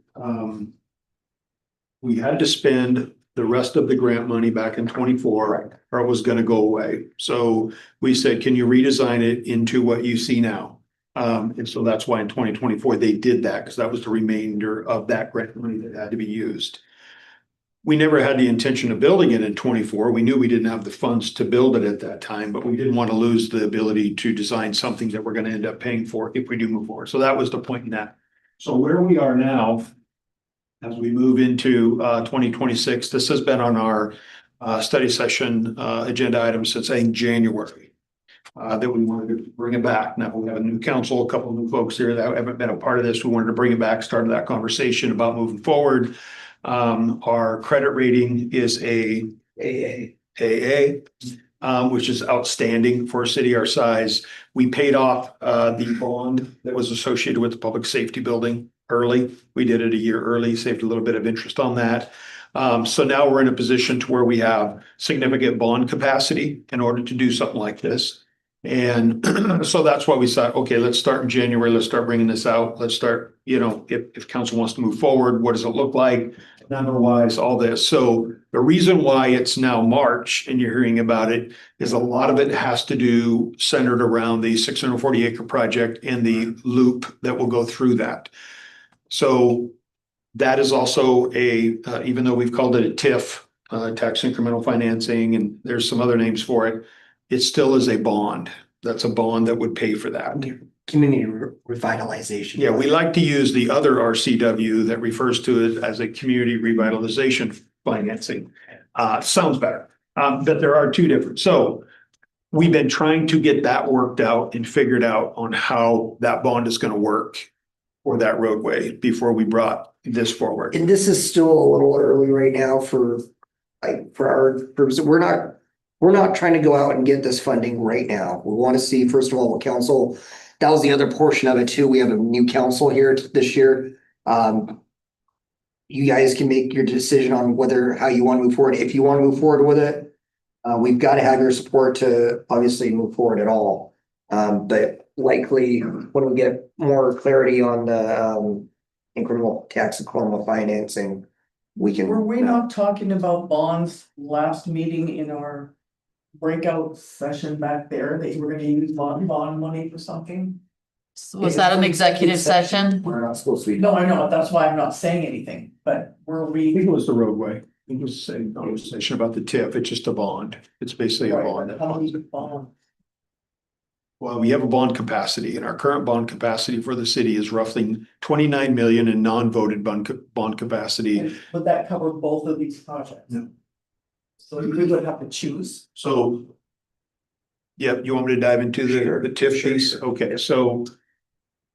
we had to spend the rest of the grant money back in 24 or it was gonna go away. So we said, can you redesign it into what you see now? And so that's why in 2024 they did that, because that was the remainder of that grant money that had to be used. We never had the intention of building it in 24. We knew we didn't have the funds to build it at that time, but we didn't want to lose the ability to design something that we're going to end up paying for if we do move forward. So that was the point in that. So where we are now, as we move into 2026, this has been on our study session agenda item since I think January. That we wanted to bring it back. Now we have a new council, a couple of new folks here that haven't been a part of this. We wanted to bring it back, started that conversation about moving forward. Our credit rating is AA, which is outstanding for a city our size. We paid off the bond that was associated with the public safety building early. We did it a year early, saved a little bit of interest on that. So now we're in a position to where we have significant bond capacity in order to do something like this. And so that's why we thought, okay, let's start in January. Let's start bringing this out. Let's start, if council wants to move forward, what does it look like? Number-wise, all this. So the reason why it's now March and you're hearing about it is a lot of it has to do centered around the 640-acre project and the loop that will go through that. So that is also even though we've called it a TIF, tax incremental financing, and there's some other names for it. It still is a bond. That's a bond that would pay for that. Community revitalization. Yeah, we like to use the other RCW that refers to it as a community revitalization financing. Sounds better, but there are two different. So we've been trying to get that worked out and figured out on how that bond is gonna work for that roadway before we brought this forward. And this is still a little early right now for, like, for our purposes. We're not trying to go out and get this funding right now. We want to see, first of all, what council, that was the other portion of it too. We have a new council here this year. You guys can make your decision on how you want to move forward. If you want to move forward with it, we've got to have your support to obviously move forward at all. But likely when we get more clarity on the incremental tax incremental financing, we can. Were we not talking about bonds last meeting in our breakout session back there, that you were gonna use bond money for something? Was that an executive session? We're not supposed to be. No, I know, that's why I'm not saying anything, but were I we? think it was the roadway. It was a conversation about the TIF. It's just a bond. It's basically a bond. How many bond? Well, we have a bond capacity, and our current bond capacity for the city is roughly 29 million in non-voted bond capacity. Would that cover both of these projects? No. So we would have to choose. So. Yep, you want me to dive into the TIF piece? Okay, so.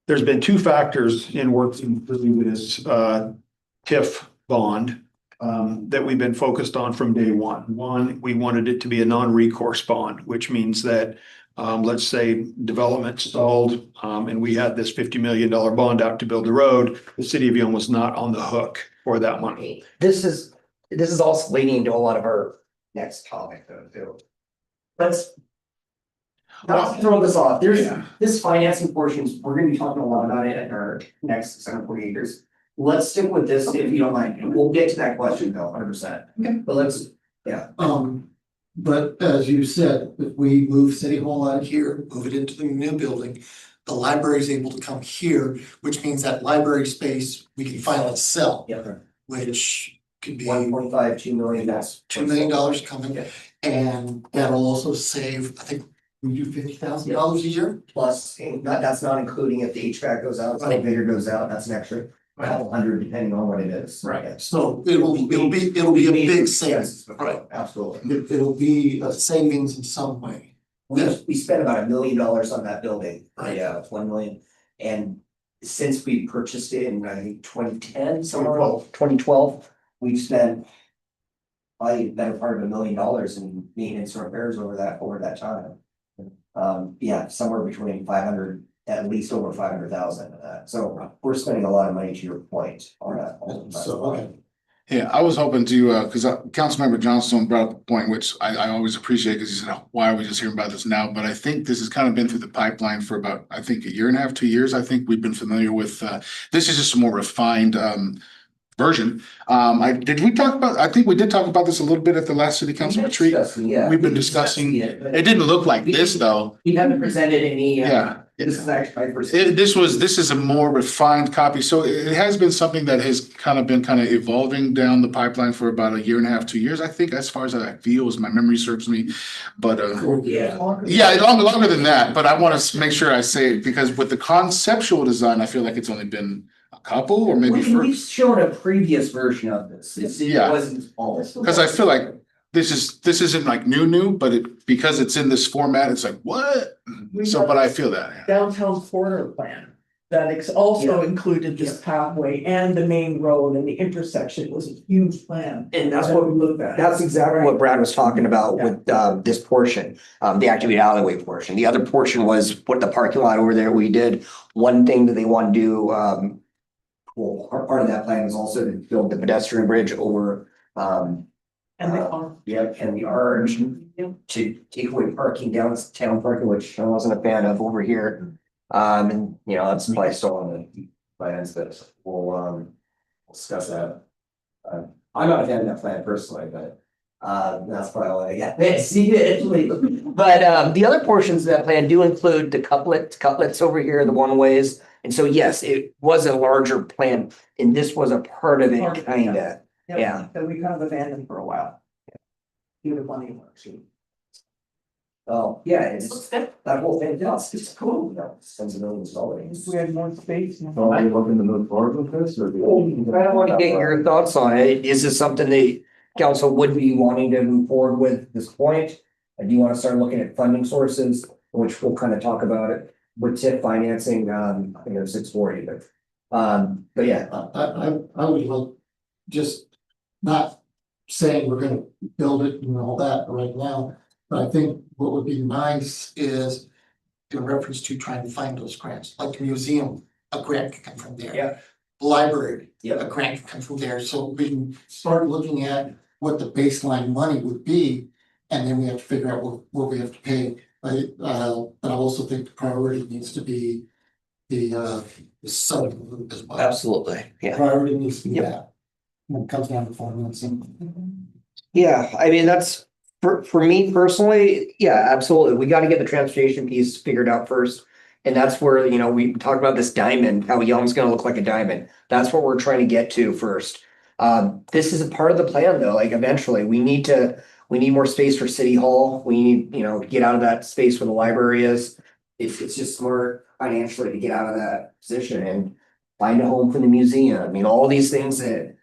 There's been two factors in working through this TIF bond. That we've been focused on from day one. One, we wanted it to be a non-recourse bond, which means that. Let's say development stalled, and we had this $50 million bond out to build the road. The city of Yelm was not on the hook for that money. This is also leading into a lot of our next topic though, too. Let's not throw this off. This financing portions, we're gonna be talking a lot about it in our next 740 acres. Let's stick with this if you don't mind. We'll get to that question though, 100%. Okay. But let's, yeah. But as you said, if we move City Hall out of here, move it into the new building, the library is able to come here, which means that library space we can finally sell, Yeah. which could be $1.5, 2 million, that's. $2 million coming. Yeah. And that'll also save, I think, we do $50,000 a year. Plus, that's not including if the HVAC goes out, elevator goes out, that's an extra couple hundred depending on what it is. Right. So it'll be a big savings, right? Absolutely. It'll be a savings in some way. We spent about $1 million on that building. Right. Yeah, 1 million. And since we purchased it in, I think, 2010, 2012, we've spent probably the better part of $1 million in maintenance and repairs over that time. Yeah, somewhere between 500, at least over 500,000 of that. So we're spending a lot of money, to your point, on that. So, okay. Yeah, I was hoping to, because Councilmember Johnstone brought up a point which I always appreciate, because he said, why are we just hearing about this now? But I think this has kind of been through the pipeline for about, I think, 1.5 to 2 years. I think we've been familiar with, this is just a more refined version. I think we did talk about this a little bit at the last city council retreat. Yeah. We've been discussing, it didn't look like this though. We haven't presented any. Yeah. This is actually. This is a more refined copy. So it has been something that has kind of evolving down the pipeline for about 1.5 to 2 years, I think, as far as I feel, as my memory serves me. But Yeah, longer than that. But I want to make sure I say it, because with the conceptual design, I feel like it's only been a couple or maybe we've shown a previous version of this. It wasn't all. because I feel like this isn't like new, but because it's in this format, it's like, what? So, but I feel that. Yeah. Downtown corridor plan that also included this pathway and the main road, and the intersection was a huge plan. And that's that what we looked at. That's exactly what Brad was talking about with this portion, the activity alleyway portion. The other portion was put the parking lot over there. We did one thing that they want to do. Well, part of that plan was also to build the pedestrian bridge over. And the arch to take away parking downtown parking, which I wasn't a fan of over here. And that's probably still on the plans, but we'll discuss that. I'm not a fan of that plan personally, but that's probably all I got. See it. But the other portions of that plan do include the couplets over here, the one ways. And so, yes, it was a larger plan, and this was a part of it, kinda. Yeah, that we kind of abandoned for a while. do the money works. Oh, yeah, it's, Looks good. that whole thing, yeah, it's cool, you know, tens of millions of dollars. If we had more space. So are you looking to move forward with this or? I want to get your thoughts on it. Is this something that council would be wanting to move forward with at this point? And do you want to start looking at funding sources, which we'll kind of talk about it with TIP financing, I think it's 640, but yeah. I would like, just not saying we're gonna build it and all that right now. But I think what would be nice is in reference to trying to find those grants, like the museum, a grant can come from there. Yeah. Library, Yeah. a grant can come from there, so we can start looking at what the baseline money would be. And then we have to figure out what we have to pay, but I also think the priority needs to be the southern loop as well. Absolutely, yeah. Priority needs to be Yep. that. When it comes down to financing. Yeah, I mean, that's, for me personally, yeah, absolutely. We gotta get the transportation piece figured out first. And that's where, you know, we talked about this diamond, how Yelm's gonna look like a diamond. That's what we're trying to get to first. This is a part of the plan though, like eventually, we need more space for city hall. We need, you know, to get out of that space where the library is. It's just smart financially to get out of that position and find a home for the museum. I mean, all these things that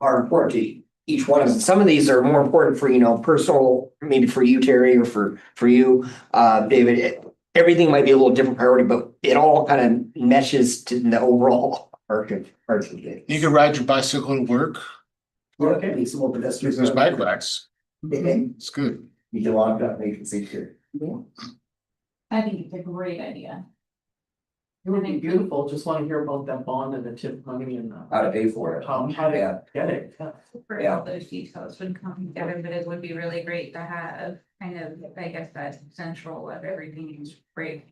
are important to each one of us. Some of these are more important for, you know, personal, maybe for you, Terry, or for you, David. Everything might be a little different priority, but it all kind of meshes to the overall arc of things. You can ride your bicycle to work. Okay, need some more pedestrians. There's bike racks. Mhm. It's good. You can walk up, you can see here. I think it's a great idea. It would be beautiful, just wanna hear about that bond and the tip money and How to pay for it. how to get it. Yeah. For Yeah. all those details would come together, but it would be really great to have kind of, I guess, that central of everything is great.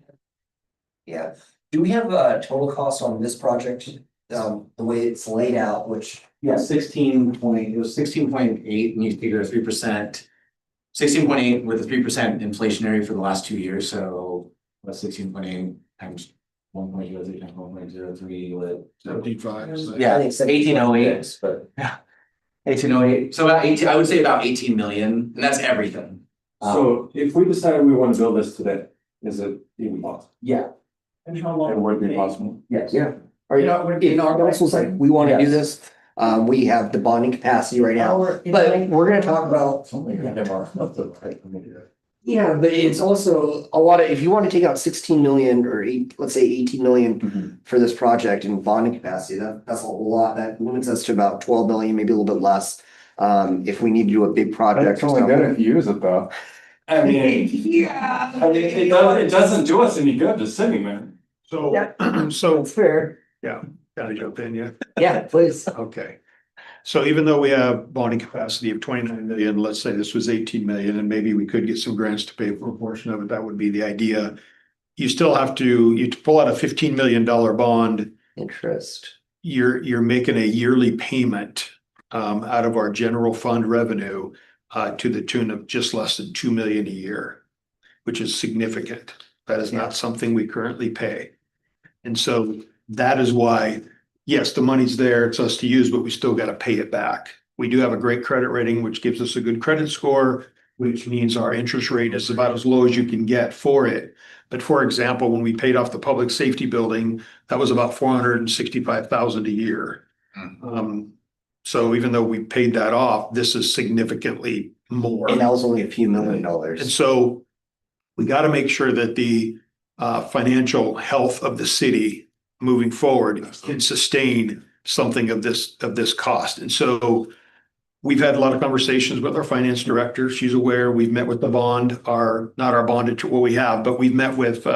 Yeah. Do we have a total cost on this project? The way it's laid out, which, Yeah, it was 16.8 and you figure 3%. 16.8 with a 3% inflationary for the last 2 years, so that's 16.8 times 1.03 times 1.03 with. 75. Yeah, I think 1808, but yeah. 1808, so about 18, I would say about 18 million, and that's everything. So if we decided we want to build this today, is it even possible? Yeah, And how long? And would it be take? possible? yes. yeah. Are you, Yeah, it would be if our council's like, we want to do this, we have the bonding capacity right now. But we're gonna talk about, yeah, but it's also a lot of, if you want to take out 16 million or let's say 18 million for this project in bonding capacity, that's a lot. That limits us to about 12 million, maybe a little bit less. If we need to do a big project. That's only good if you use it though. I mean, Yeah. I mean, it doesn't do us any good just sitting there. So, Yeah. so, That's fair. gotta jump in, yeah. Yeah, please. Okay. So even though we have bonding capacity of 29 million, let's say this was 18 million, and maybe we could get some grants to pay for a portion of it, that would be the idea. You still have to pull out a $15 million bond, Interest. you're making a yearly payment out of our general fund revenue to the tune of just less than 2 million a year, which is significant. That is not something we currently pay. And so that is why, yes, the money's there, it's us to use, but we still got to pay it back. We do have a great credit rating, which gives us a good credit score, which means our interest rate is about as low as you can get for it. But for example, when we paid off the public safety building, that was about 465,000 a year. So even though we paid that off, this is significantly more. And that was only a few $1 million. And so we got to make sure that the financial health of the city moving forward can sustain something of this cost. And so we've had a lot of conversations with our finance director. She's aware. We've met with the bond, not our bond, what we have, but we've met with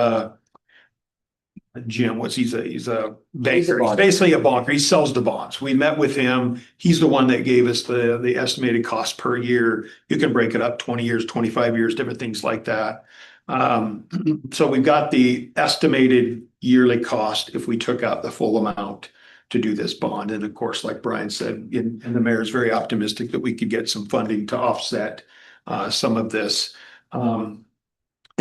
Jim, he's a banker. He's basically a banker. He sells the bonds. We met with him. He's the one that gave us the estimated cost per year. You can break it up 20 years, 25 years, different things like that. So we've got the estimated yearly cost if we took out the full amount to do this bond. And of course, like Brian said, and the mayor is very optimistic that we could get some funding to offset some of this. And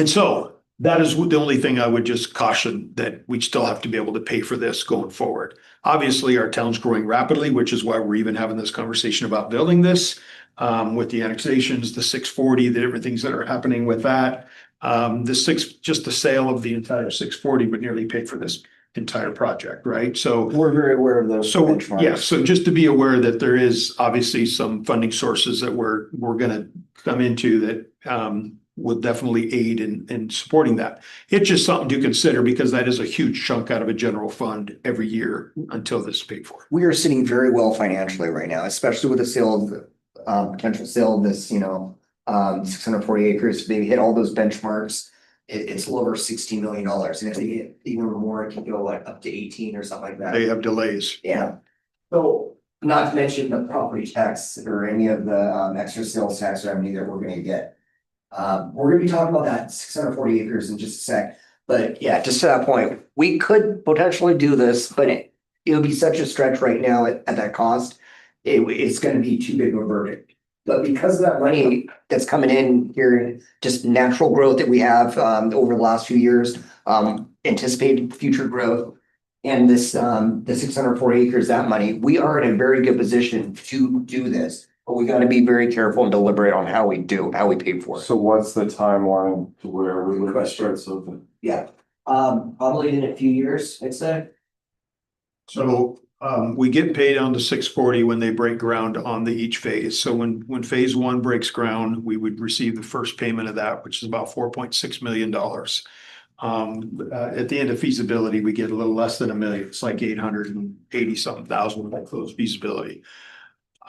so that is the only thing I would just caution, that we still have to be able to pay for this going forward. Obviously, our town's growing rapidly, which is why we're even having this conversation about building this. With the annexations, the 640, the different things that are happening with that. Just the sale of the entire 640 would nearly pay for this entire project, right? So. We're very aware of those So, benchmarks. yeah, so just to be aware that there is obviously some funding sources that we're gonna come into that will definitely aid in supporting that. It's just something to consider because that is a huge chunk out of a general fund every year until this is paid for. We are sitting very well financially right now, especially with the sale of, potential sale of this, 640 acres. They hit all those benchmarks. It's a little over $16 million. And if they get even more, it can go like up to 18 or something like that. They have delays. Yeah. So not to mention the property tax or any of the extra sales tax revenue that we're gonna get. We're gonna be talking about that 640 acres in just a sec. But yeah, just to that point, we could potentially do this, but it would be such a stretch right now at that cost. It's gonna be too big of a burden. But because of that money that's coming in here, just natural growth that we have over the last few years, anticipated future growth. And this the 640 acres, that money, we are in a very good position to do this. But we gotta be very careful and deliberate on how we pay for it. So what's the timeline to where we would start something? Yeah, probably in a few years, I'd say. So we get paid on the 640 when they break ground on each phase. So when phase one breaks ground, we would receive the first payment of that, which is about $4.6 million. At the end of feasibility, we get a little less than $1 million. It's like 880 something thousand when I close feasibility.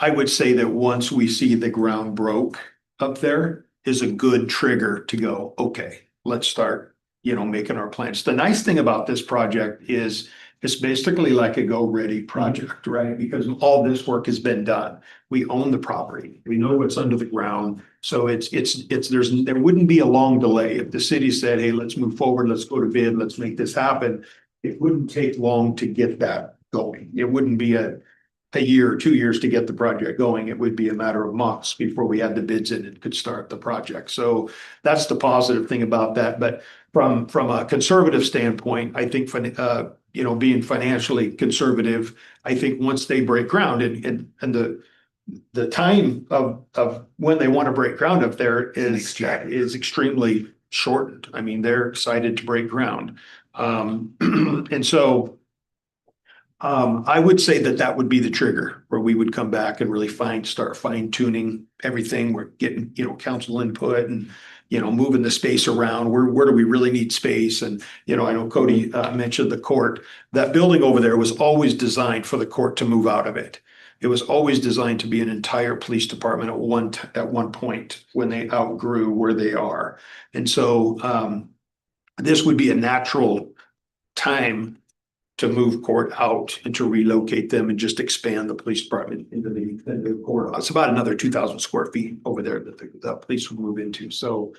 I would say that once we see the ground broke up there is a good trigger to go, okay, let's start, making our plans. The nice thing about this project is it's basically like a go-ready project, right? Because all this work has been done. We own the property. We know what's under the ground. So there wouldn't be a long delay. If the city said, hey, let's move forward, let's go to bid, let's make this happen. It wouldn't take long to get that going. It wouldn't be a year or 2 years to get the project going. It would be a matter of months before we had the bids in and could start the project. So that's the positive thing about that. But from a conservative standpoint, I think, being financially conservative, I think once they break ground and the time of when they want to break ground up there is extremely shortened. I mean, they're excited to break ground. And so I would say that would be the trigger where we would come back and really start fine tuning everything. We're getting, council input and, moving the space around. Where do we really need space? And, I know Cody mentioned the court. That building over there was always designed for the court to move out of it. It was always designed to be an entire police department at one point when they outgrew where they are. And so this would be a natural time to move court out and to relocate them and just expand the police department into the court. It's about another 2,000 square feet over there that the police would move into. So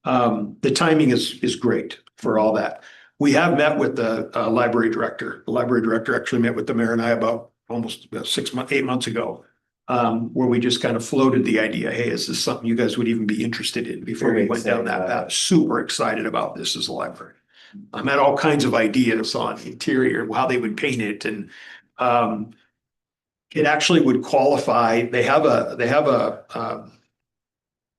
the timing is great for all that. We have met with the library director. The library director actually met with the mayor and I about almost 8 months ago, where we just kind of floated the idea, hey, is this something you guys would even be interested in before we went down that path? Super excited about this as a library. I had all kinds of ideas on the interior, how they would paint it, and it actually would qualify. They have a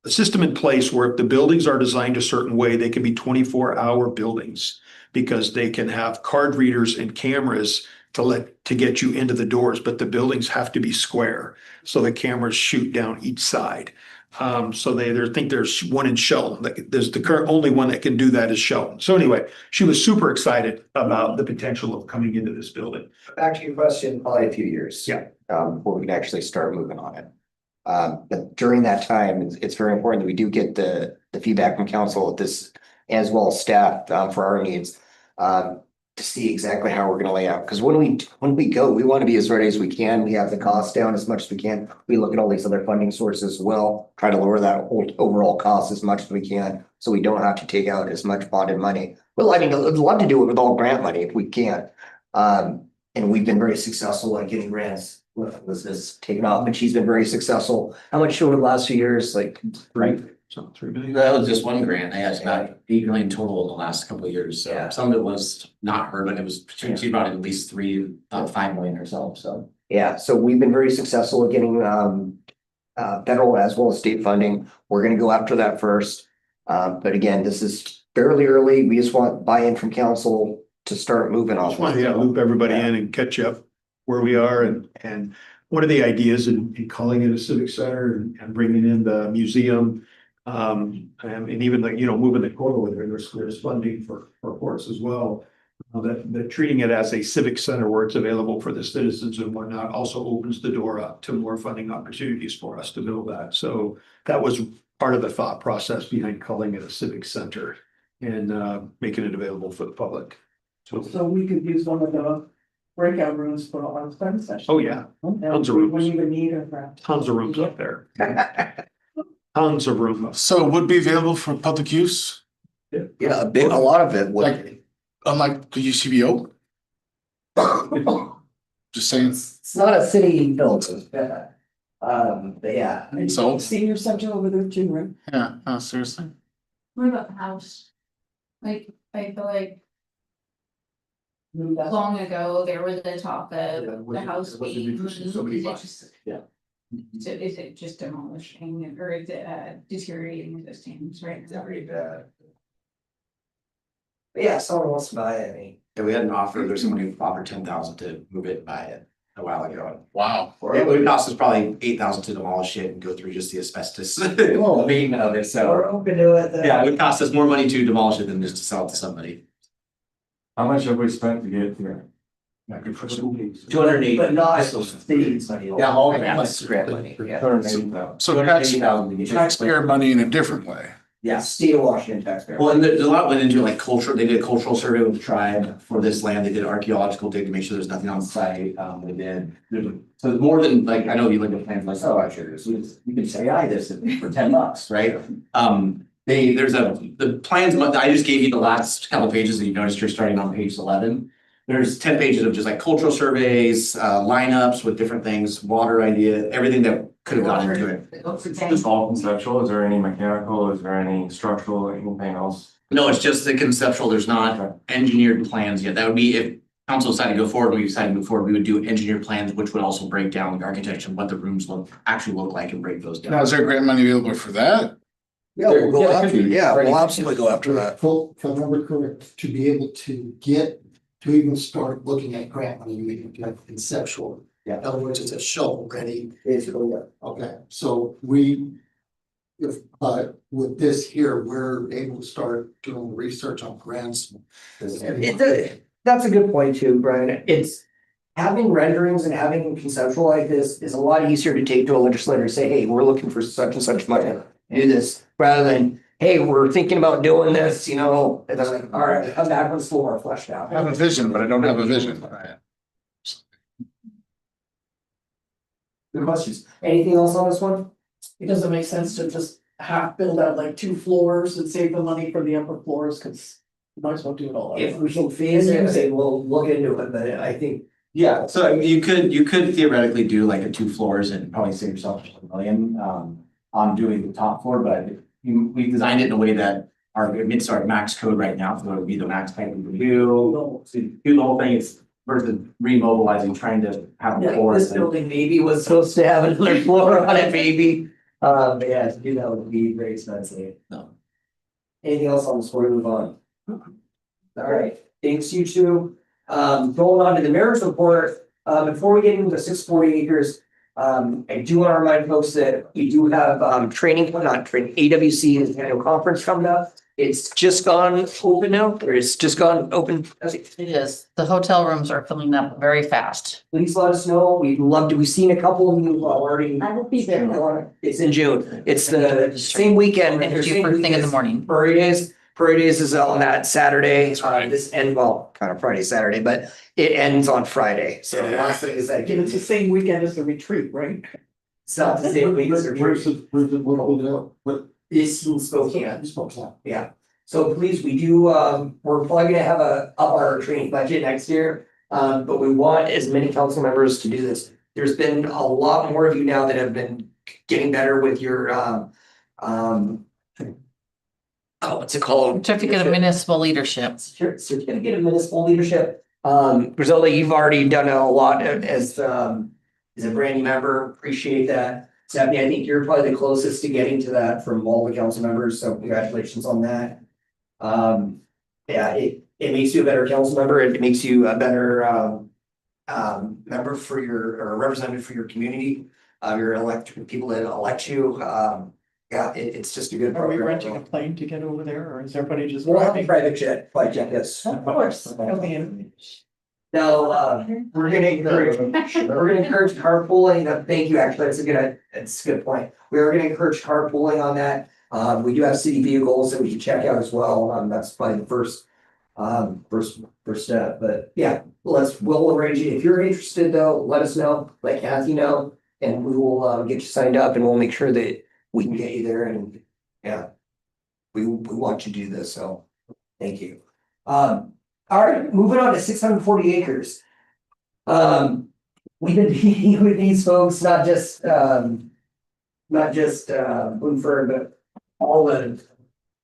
system in place where if the buildings are designed a certain way, they can be 24-hour buildings because they can have card readers and cameras to get you into the doors, but the buildings have to be square, so the cameras shoot down each side. So they think there's one in Shelton. There's the current only one that can do that is Shelton. So anyway, she was super excited about the potential of coming into this building. Back to your question, probably a few years. Yeah. Before we can actually start moving on it. But during that time, it's very important that we do get the feedback from council at this, as well as staff, for our needs. To see exactly how we're gonna lay out. Because when we go, we want to be as ready as we can. We have the cost down as much as we can. We look at all these other funding sources as well, try to lower that overall cost as much as we can, so we don't have to take out as much bonded money. I'd love to do it with all grant money if we can. And we've been very successful at getting grants. This taken off, but she's been very successful. How much over the last few years? Like So 3 million. That was just one grant. They had about 8 million total in the last couple of years. So Yeah. some of it was not her, but it was, she brought in at least 5 million herself, so. Yeah, so we've been very successful at getting federal as well as state funding. We're gonna go after that first. But again, this is fairly early. We just want buy-in from council to start moving on. Just want to loop everybody in and catch up where we are and what are the ideas in calling it a civic center and bringing in the museum. And even like, moving the corridor there, there's funding for courts as well. That treating it as a civic center where it's available for the citizens and whatnot also opens the door up to more funding opportunities for us to build that. So that was part of the thought process behind calling it a civic center and making it available for the public. So we could use one of the breakout rooms for our study session. Oh, yeah, tons of We rooms. wouldn't even need a. Tons of rooms up there. Tons of room. So it would be available for public use, Yeah, a lot of it would. like, unlike the UCBO? Just saying, It's not a city building. But yeah. so, Senior center over there too, right? yeah, no, seriously. What about the house? Like, I feel like Move that. long ago, there was the talk of the wasn't- house it wasn't being interesting, moved. somebody Is it bought it. just- Yeah. So is it just demolishing or is it deteriorating existing, right? Very bad. But yeah, someone wants to buy it, I mean. Yeah, we had an offer, there's someone who offered 10,000 to move it and buy it a while ago. Wow. It would cost us probably 8,000 to demolish it and go through just the asbestos abatement of it, We're so. open to it. Yeah, it would cost us more money to demolish it than just to sell it to somebody. How much have we spent to get here? 280. But not cities money. Yeah, all grant. Unless it's grant money, yeah. 280,000. So 280,000 to get it. taxpayer money in a different way. Yes. State of Washington taxpayer. Well, and there's a lot went into like culture, they did a cultural survey with the tribe for this land, they did archaeological dig to make sure there's nothing on site, they did. So it's more than, like, I know you look at plans like, oh, actually, this is, you can say, I this for $10, right? The plans, I just gave you the last couple pages, and you noticed you're starting on page 11. There's 10 pages of just like cultural surveys, lineups with different things, water idea, everything that could have gone into it. It's all conceptual, is there any mechanical, is there any structural, anything else? No, it's just the conceptual, there's not engineered plans yet. That would be if council decided to go forward, we decided to move forward, we would do engineered plans, which would also break down the architecture and what the rooms actually look like and break those Now, down. is there grant money available for that? Yeah, we'll go Yeah, after, yeah, we'll absolutely go after that. If I remember correct, to be able to even start looking at grant money, we need to get conceptual. Yeah. In other words, it's a shovel ready. Basically, yeah. Okay, so if, with this here, we're able to start doing research on grants. That's a good point too, Brian. It's having renderings and having conceptual like this is a lot easier to take to a legislator and say, hey, we're looking for such and such money. Do this rather than, hey, we're thinking about doing this, it's like, all right, come back with a little more fleshed out. I have a vision, but I don't have a vision. Good questions. Anything else on this one? It doesn't make sense to just half build out like 2 floors and save the money for the upper floors, cause you might as well do it all. If we can phase it, say, we'll look into it, but I think. Yeah, so I mean, you could theoretically do like a 2 floors and probably save yourself $1 million on doing the top floor, but we designed it in a way that our max code right now, so it would be the max height we would do. So you do the whole thing, it's versus remobilizing, trying to have the Yeah, floors. this building maybe was supposed to have another floor on it, maybe. But yeah, to do that would be very expensive. No. Anything else on this before we move on? All right, thanks you two. Going on to the mayor's report, before we get into the 640 acres. I do want to remind folks that we do have AWC annual conference coming up. It's just gone open now, or it's just gone open. It is. The hotel rooms are filling up very fast. Please let us know. We'd love to. We've seen a couple of you already. I will be there. It's in June. It's the same weekend. We're gonna do first thing in the morning. Parade is on that Saturday. Kind of Friday, Saturday, but it ends on Friday. So the last thing is that Again, it's the same weekend as the retreat, right? it's not the same week as the Where's retreat. what? It's in Spokane. Yeah. So please, we do, we're probably gonna have up our training budget next year. But we want as many council members to do this. There's been a lot more of you now that have been getting better with your what's it called? Certificate of municipal leadership. Certificate of municipal leadership. Griselda, you've already done a lot as a brand new member. Appreciate that. Stephanie, I think you're probably the closest to getting to that from all the council members, so congratulations on that. Yeah, it makes you a better council member. It makes you a better member for your, or representative for your community. Your elected people that elect you. Yeah, it's just a good Are we program. renting a plane to get over there, or is everybody just We'll have a driving? private jet, yes. Of course. Okay. No, we're gonna encourage carpooling. Thank you, actually, it's a good point. We are gonna encourage carpooling on that. We do have city vehicles that we can check out as well. That's probably the first step, but yeah, we'll arrange it. If you're interested though, let us know, let Kathy know, and we will get you signed up and we'll make sure that we can get you there and yeah. We want you to do this, so thank you. All right, moving on to 640 acres. We've been meeting with these folks, not just Blue Fern, but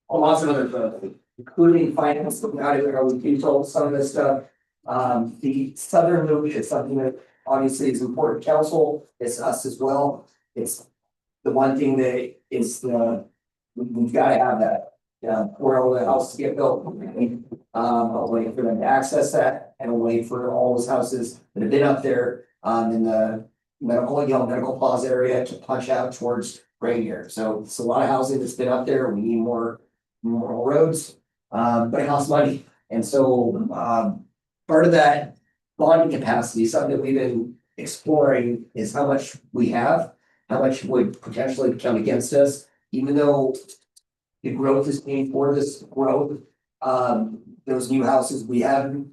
lots of other folks, including finance, how we control some of this stuff. The southern loop is something that obviously is important to council. It's us as well. It's the one thing that is we've got to have that. For all the houses to get built, a way for them to access that, and a way for all those houses that have been up there in the Yelm Medical Plaza area to punch out towards Rainier. So it's a lot of housing that's been up there. We need more roads, but it costs money. And so part of that bonding capacity, something that we've been exploring, is how much we have, how much would potentially come against us, even though the growth is paying for this growth. Those new houses we have. Do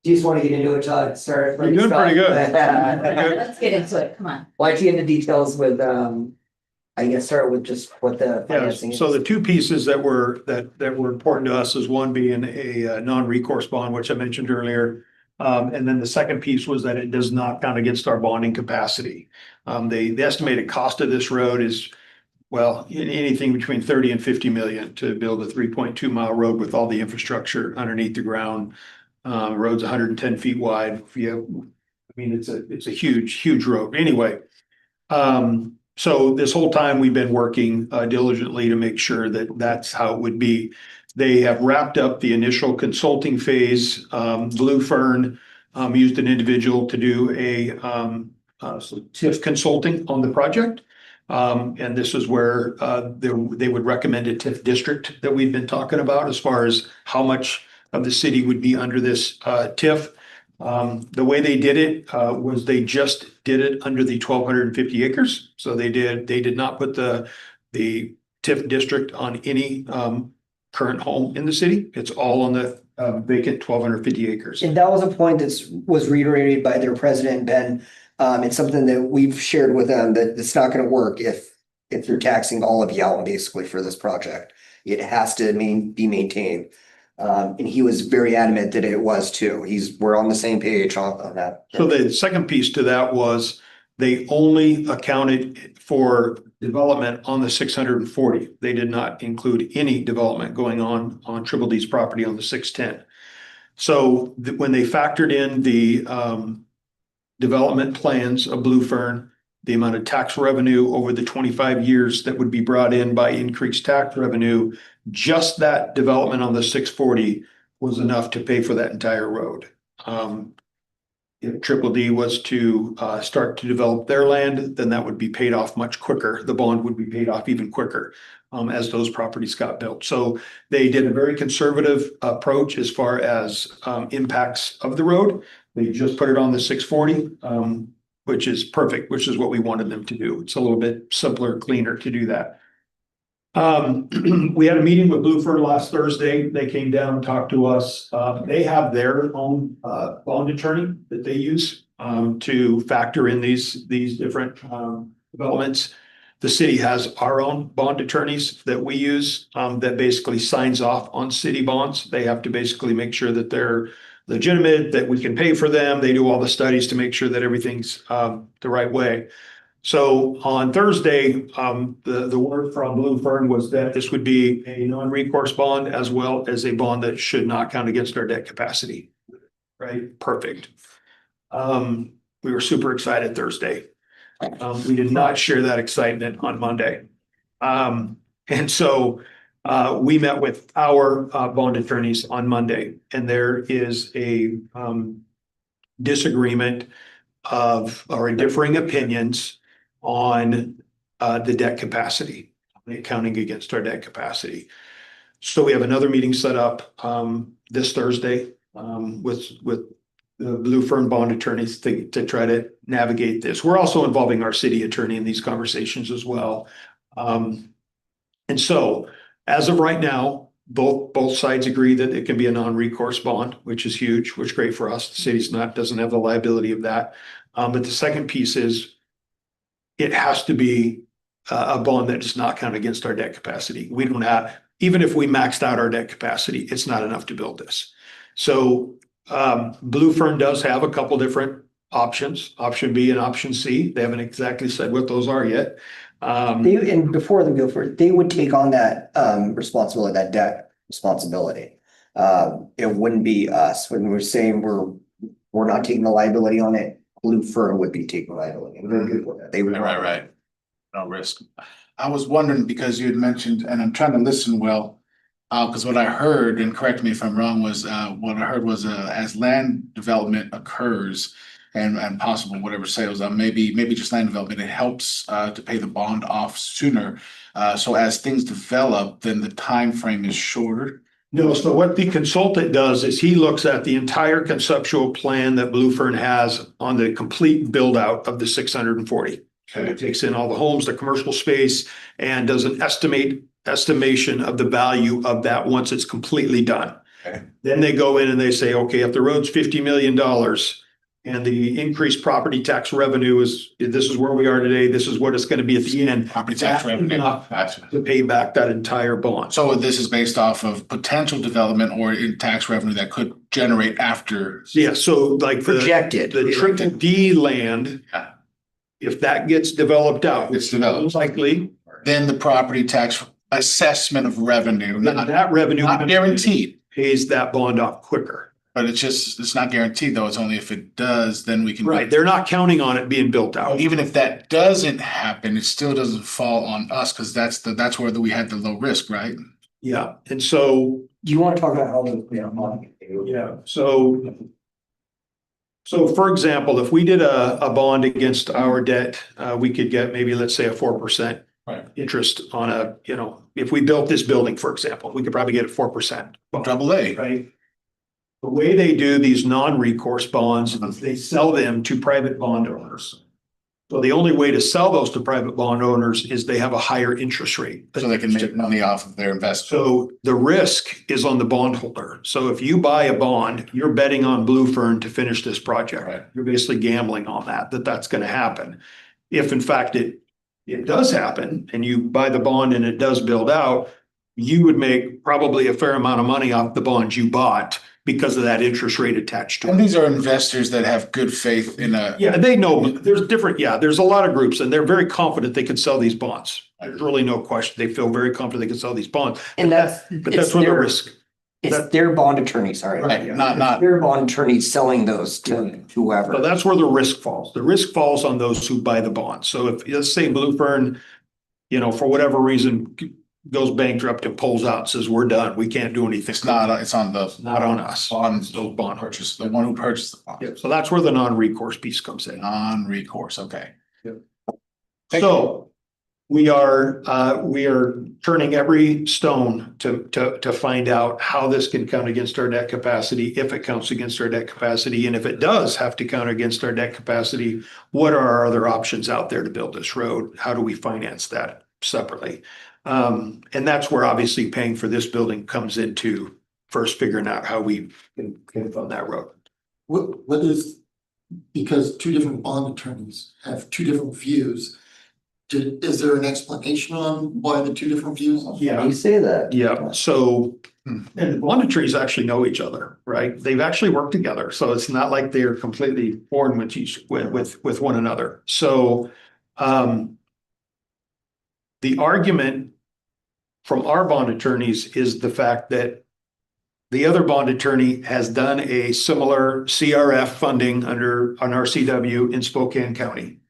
you just want to get into it, Todd? Start. You're doing pretty good. Let's get into it, come on. Why don't you get into details with, I guess start with just what the financing is. So the two pieces that were important to us is one being a non-recourse bond, which I mentioned earlier. And then the second piece was that it does not count against our bonding capacity. The estimated cost of this road is, well, anything between 30 and 50 million to build a 3.2 mile road with all the infrastructure underneath the ground. Road's 110 feet wide. It's a huge road. Anyway, so this whole time we've been working diligently to make sure that that's how it would be. They have wrapped up the initial consulting phase. Blue Fern used an individual to do a TIF consulting on the project. And this is where they would recommend a TIF district that we've been talking about as far as how much of the city would be under this TIF. The way they did it was they just did it under the 1,250 acres. So they did not put the TIF district on any current home in the city. It's all on the vacant 1,250 acres. And that was a point that was reiterated by their president, Ben. It's something that we've shared with them, that it's not going to work if you're taxing all of Yelm basically for this project. It has to be maintained. And he was very adamant that it was too. We're on the same page on that. So the second piece to that was they only accounted for development on the 640. They did not include any development going on Triple D's property on the 610. So when they factored in the development plans of Blue Fern, the amount of tax revenue over the 25 years that would be brought in by increased tax revenue, just that development on the 640 was enough to pay for that entire road. If Triple D was to start to develop their land, then that would be paid off much quicker. The bond would be paid off even quicker as those properties got built. So they did a very conservative approach as far as impacts of the road. They just put it on the 640, which is perfect, which is what we wanted them to do. It's a little bit simpler, cleaner to do that. We had a meeting with Blue Fern last Thursday. They came down and talked to us. They have their own bond attorney that they use to factor in these different developments. The city has our own bond attorneys that we use that basically signs off on city bonds. They have to basically make sure that they're legitimate, that we can pay for them. They do all the studies to make sure that everything's the right way. So on Thursday, the word from Blue Fern was that this would be a non-recourse bond as well as a bond that should not count against our debt capacity. Right? Perfect. We were super excited Thursday. We did not share that excitement on Monday. And so we met with our bond attorneys on Monday, and there is a disagreement or differing opinions on the debt capacity, accounting against our debt capacity. So we have another meeting set up this Thursday with the Blue Fern bond attorneys to try to navigate this. We're also involving our city attorney in these conversations as well. And so as of right now, both sides agree that it can be a non-recourse bond, which is huge, which is great for us. The city's doesn't have the liability of that. But the second piece is it has to be a bond that does not count against our debt capacity. We don't have, even if we maxed out our debt capacity, it's not enough to build this. So Blue Fern does have a couple different options, option B and option C. They haven't exactly said what those are yet. And before the Blue Fern, they would take on that responsibility, that debt responsibility. It wouldn't be us when we're saying we're not taking the liability on it. Blue Fern would be taking liability. They're good with that. They would. Right. No risk. I was wondering because you had mentioned, and I'm trying to listen well, because what I heard, and correct me if I'm wrong, was what I heard was as land development occurs and possible whatever sales, maybe just land development, it helps to pay the bond off sooner. So as things develop, then the time frame is shorter. No, so what the consultant does is he looks at the entire conceptual plan that Blue Fern has on the complete build out of the 640. Okay. It takes in all the homes, the commercial space, and does an estimation of the value of that once it's completely done. Okay. Then they go in and they say, okay, if the road's $50 million and the increased property tax revenue this is where we are today, this is what it's going to be at the end. Property tax revenue. Gotcha. To pay back that entire bond. So this is based off of potential development or in tax revenue that could generate after. Yeah, so like Projected. the triple D land, Yeah. if that gets developed out, It's developed. most likely, Then the property tax assessment of then revenue, not that revenue guaranteed, pays that bond off quicker. but it's not guaranteed though. It's only if it does, then we can. Right, they're not counting on it being built out. Even if that doesn't happen, it still doesn't fall on us because that's where we had the low risk, right? Yeah, and so, Do you want to talk about how the, yeah, so for example, if we did a bond against our debt, we could get maybe, let's say, a 4% Right. interest on if we built this building, for example, we could probably get a 4%. Double A. Right? The way they do these non-recourse bonds is they sell them to private bond owners. So the only way to sell those to private bond owners is they have a higher interest rate. So they can make money off of their investment. So the risk is on the bondholder. So if you buy a bond, you're betting on Blue Fern to finish this project. Right. You're basically gambling on that's going to happen. If in fact it does happen and you buy the bond and it does build out, you would make probably a fair amount of money off the bonds you bought because of that interest rate attached to it. And these are investors that have good faith in Yeah, they know there's there's a lot of groups and they're very confident they can sell these bonds. There's really no question. They feel very confident they can sell these bonds. and But that's where the risk. It's their bond attorney, sorry. Right, Yeah. not- Their bond attorney selling those to whoever. So that's where the risk falls. The risk falls on those who buy the bond. So if, let's say Blue Fern, for whatever reason, goes bankrupt and pulls out, says, we're done, we can't do anything. It's on the Not on us. bonds, Those bond purchase, the one who purchased the bond. Yeah, so that's where the non-recourse piece comes in. Non-recourse, okay. Thank So we are turning every stone to find out how this can count against our debt capacity, if it counts against our debt capacity, and if it does have to count against our debt capacity, what are our other options out there to build this road? How do we finance that separately? And that's where obviously paying for this building comes into first figuring out how we can fund that road. What is, because two different bond attorneys have two different views. Is there an explanation on why the two different views? Yeah. You say that. Yeah, so, and the bond attorneys actually know each other, right? They've actually worked together, so it's not like they're completely foreign with one another. So, The argument from our bond attorneys is the fact that the other bond attorney has done a similar CRF funding under an RCW in Spokane County.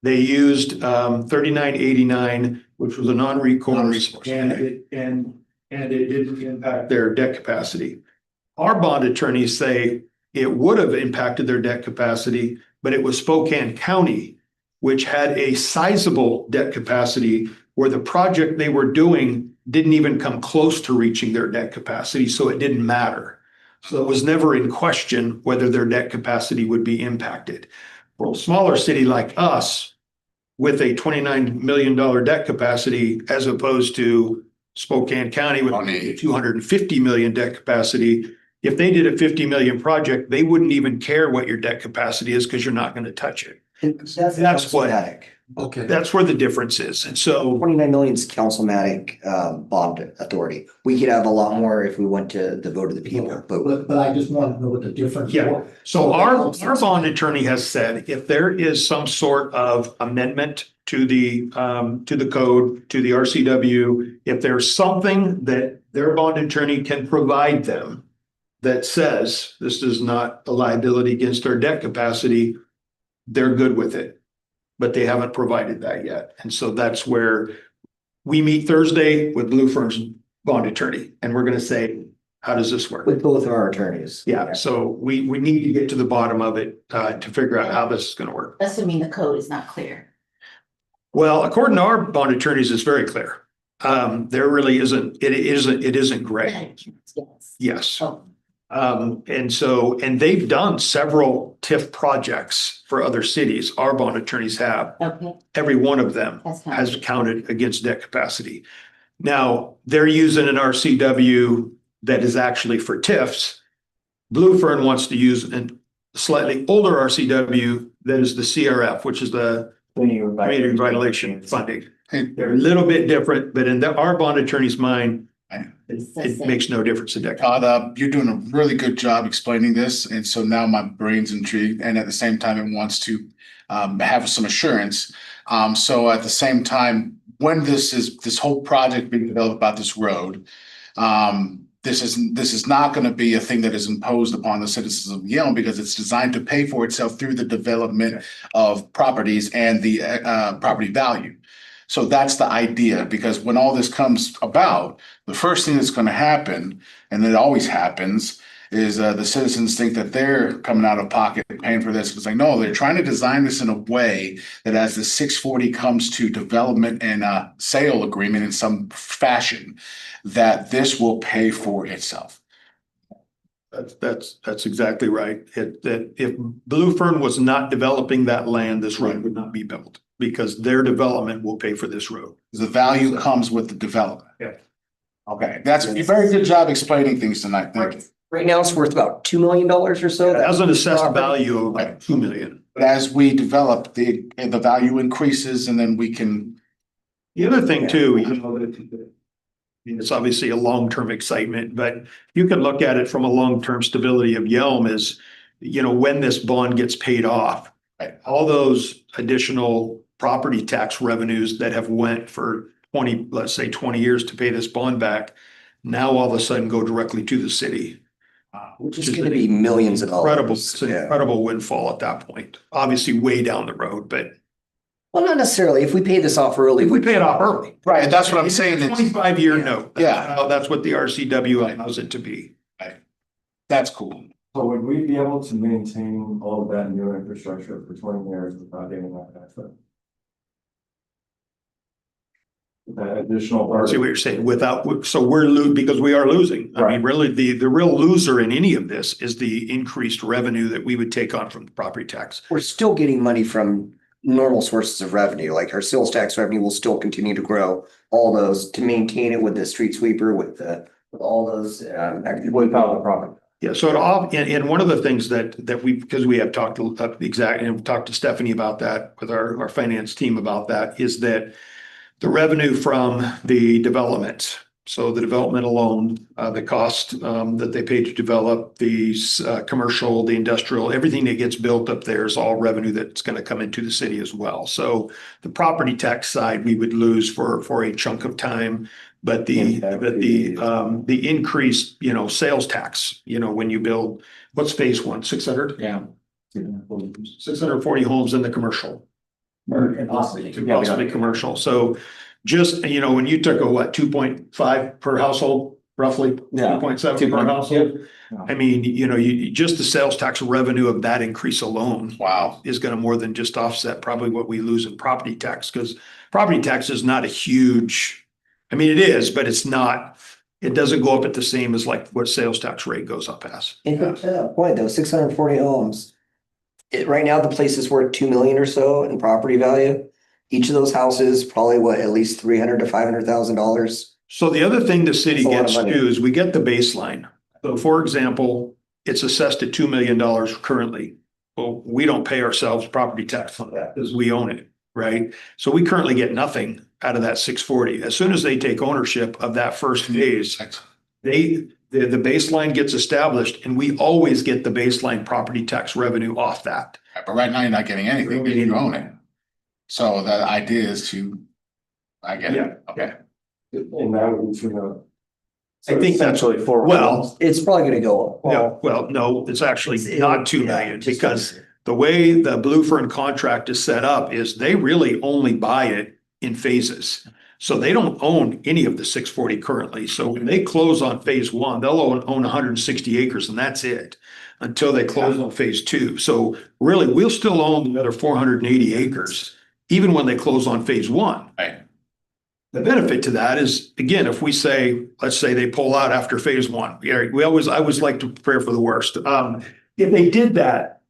They used 3989, which was a non-recourse, and it didn't impact their debt capacity. Our bond attorneys say it would have impacted their debt capacity, but it was Spokane County, which had a sizable debt capacity where the project they were doing didn't even come close to reaching their debt capacity, so it didn't matter. So it was never in question whether their debt capacity would be impacted. For a smaller city like us, with a $29 million debt capacity, as opposed to Spokane County with a $250 million debt capacity, if they did a 50 million project, they wouldn't even care what your debt capacity is because you're not going to touch it. That's what, Okay. that's where the difference is. And so 29 million is councilmatic bond authority. We could have a lot more if we went to the vote of the people, But I just want to know what the difference. yeah, so our bond attorney has said if there is some sort of amendment to the code, to the RCW, if there's something that their bond attorney can provide them that says this is not a liability against our debt capacity, they're good with it. But they haven't provided that yet. And so that's where we meet Thursday with Blue Fern's bond attorney, and we're going to say, how does this work? with both of our attorneys. Yeah, so we need to get to the bottom of it to figure out how this is going to work. Assuming the code is not clear. Well, according to our bond attorneys, it's very clear. There really isn't, it isn't gray. Yes. Oh, And they've done several TIF projects for other cities. Our bond attorneys have. okay, Every one of them that's kind has counted against debt capacity. Now, they're using an RCW that is actually for TIFs. Blue Fern wants to use a slightly older RCW that is the CRF, which is the Community Revitalization Funding. They're a little bit different, but in our bond attorney's mind, it makes no difference to debt. Todd, you're doing a really good job explaining this, and so now my brain's intrigued, and at the same time, it wants to have some assurance. So at the same time, when this whole project being developed about this road, this is not going to be a thing that is imposed upon the citizens of Yelm because it's designed to pay for itself through the development of properties and the property value. So that's the idea, because when all this comes about, the first thing that's going to happen, and it always happens, is the citizens think that they're coming out of pocket paying for this. It's like, no, they're trying to design this in a way that as the 640 comes to development and a sale agreement in some fashion, that this will pay for itself. That's exactly right. That if Blue Fern was not developing that land, this road would not be built because their development will pay for this road. The value comes with the development. Yeah. Okay, that's a very good job explaining things tonight. Thank you. Right now, it's worth about $2 million or so. It has an assessed value of like 2 million. But as we develop, the value increases, and then we can. The other thing too, it's obviously a long-term excitement, but you can look at it from a long-term stability of Yelm is, when this bond gets paid off, all those additional property tax revenues that have went for 20 years to pay this bond back, now all of a sudden go directly to the city. Which is going to be millions of dollars. It's an incredible windfall at that point, obviously way down the road, but. Well, not necessarily. If we pay this off early. If we pay it off early. Right, that's what I'm saying. It's a 25-year note. Yeah. That's what the RCW allows it to be. That's cool. So would we be able to maintain all of that new infrastructure for 20 years without getting that benefit? That additional part. See what you're saying so we're because we are losing. I mean, really the real loser in any of this is the increased revenue that we would take on from the property tax. We're still getting money from normal sources of revenue, like our sales tax revenue will still continue to grow. All those to maintain it with the street sweeper, with all those without the profit. Yeah, so and one of the things that because we have talked and talked to Stephanie about that with our finance team about that is that the revenue from the development So the development alone, the cost that they pay to develop these commercial, the industrial, everything that gets built up there is all revenue that's going to come into the city as well. So the property tax side, we would lose for a chunk of time. But the increased, sales tax, when you build, what's phase one, 600? Yeah. 640 homes in the commercial. Or possibly commercial. So just, when you took a 2.5 per household, roughly 2.7 per household. I mean, just the sales tax revenue of that increase alone. Wow. Is gonna more than just offset probably what we lose in property tax, because property tax is not a huge, I mean, it is, but it's not, it doesn't go up at the same as like what sales tax rate goes up as. And to that point though, 640 homes. Right now, the place is worth 2 million or so in property value. Each of those houses probably at least $300,000 to $500,000. So the other thing the city That's a lot of gets money. too is we get the baseline. So for example, it's assessed at $2 million currently. Well, we don't pay ourselves property tax on that because we own it, right? So we currently get nothing out of that 640. As soon as they take ownership of that first phase, the baseline gets established and we always get the baseline property tax revenue off that. But right now, you're not getting anything because you own it. So the idea is I get it. Okay. And that was, I think that's essentially for. Well, It's probably gonna go up. yeah, well, no, it's actually not 2 million just because the way the Blue Fern contract is set up is they really only buy it in phases. So they don't own any of the 640 currently. So when they close on phase one, they'll own 160 acres and that's it until they close on phase two. So really, we'll still own the other 480 acres, even when they close on phase one. Right. The benefit to that is, again, if we say, let's say they pull out after phase one, I always like to prepare for the worst. If they did that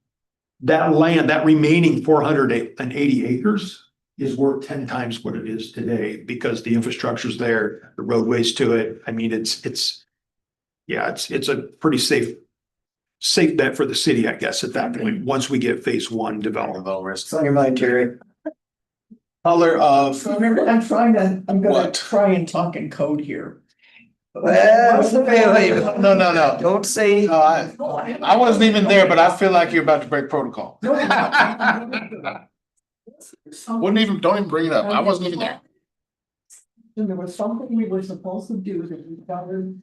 land, that remaining 480 acres is worth 10 times what it is today because the infrastructure's there, the roadways to it. I mean, it's a pretty safe bet for the city, I guess, at that point, once we get phase one developed. Low risk. It's on your mind, Terry. Color of So remember, I'm gonna What? try and talk in code here. Wait. No. Don't say. No, I wasn't even there, but I feel like you're about to break protocol. Don't even bring it up. I wasn't even there. And there was something we were supposed to do that we covered.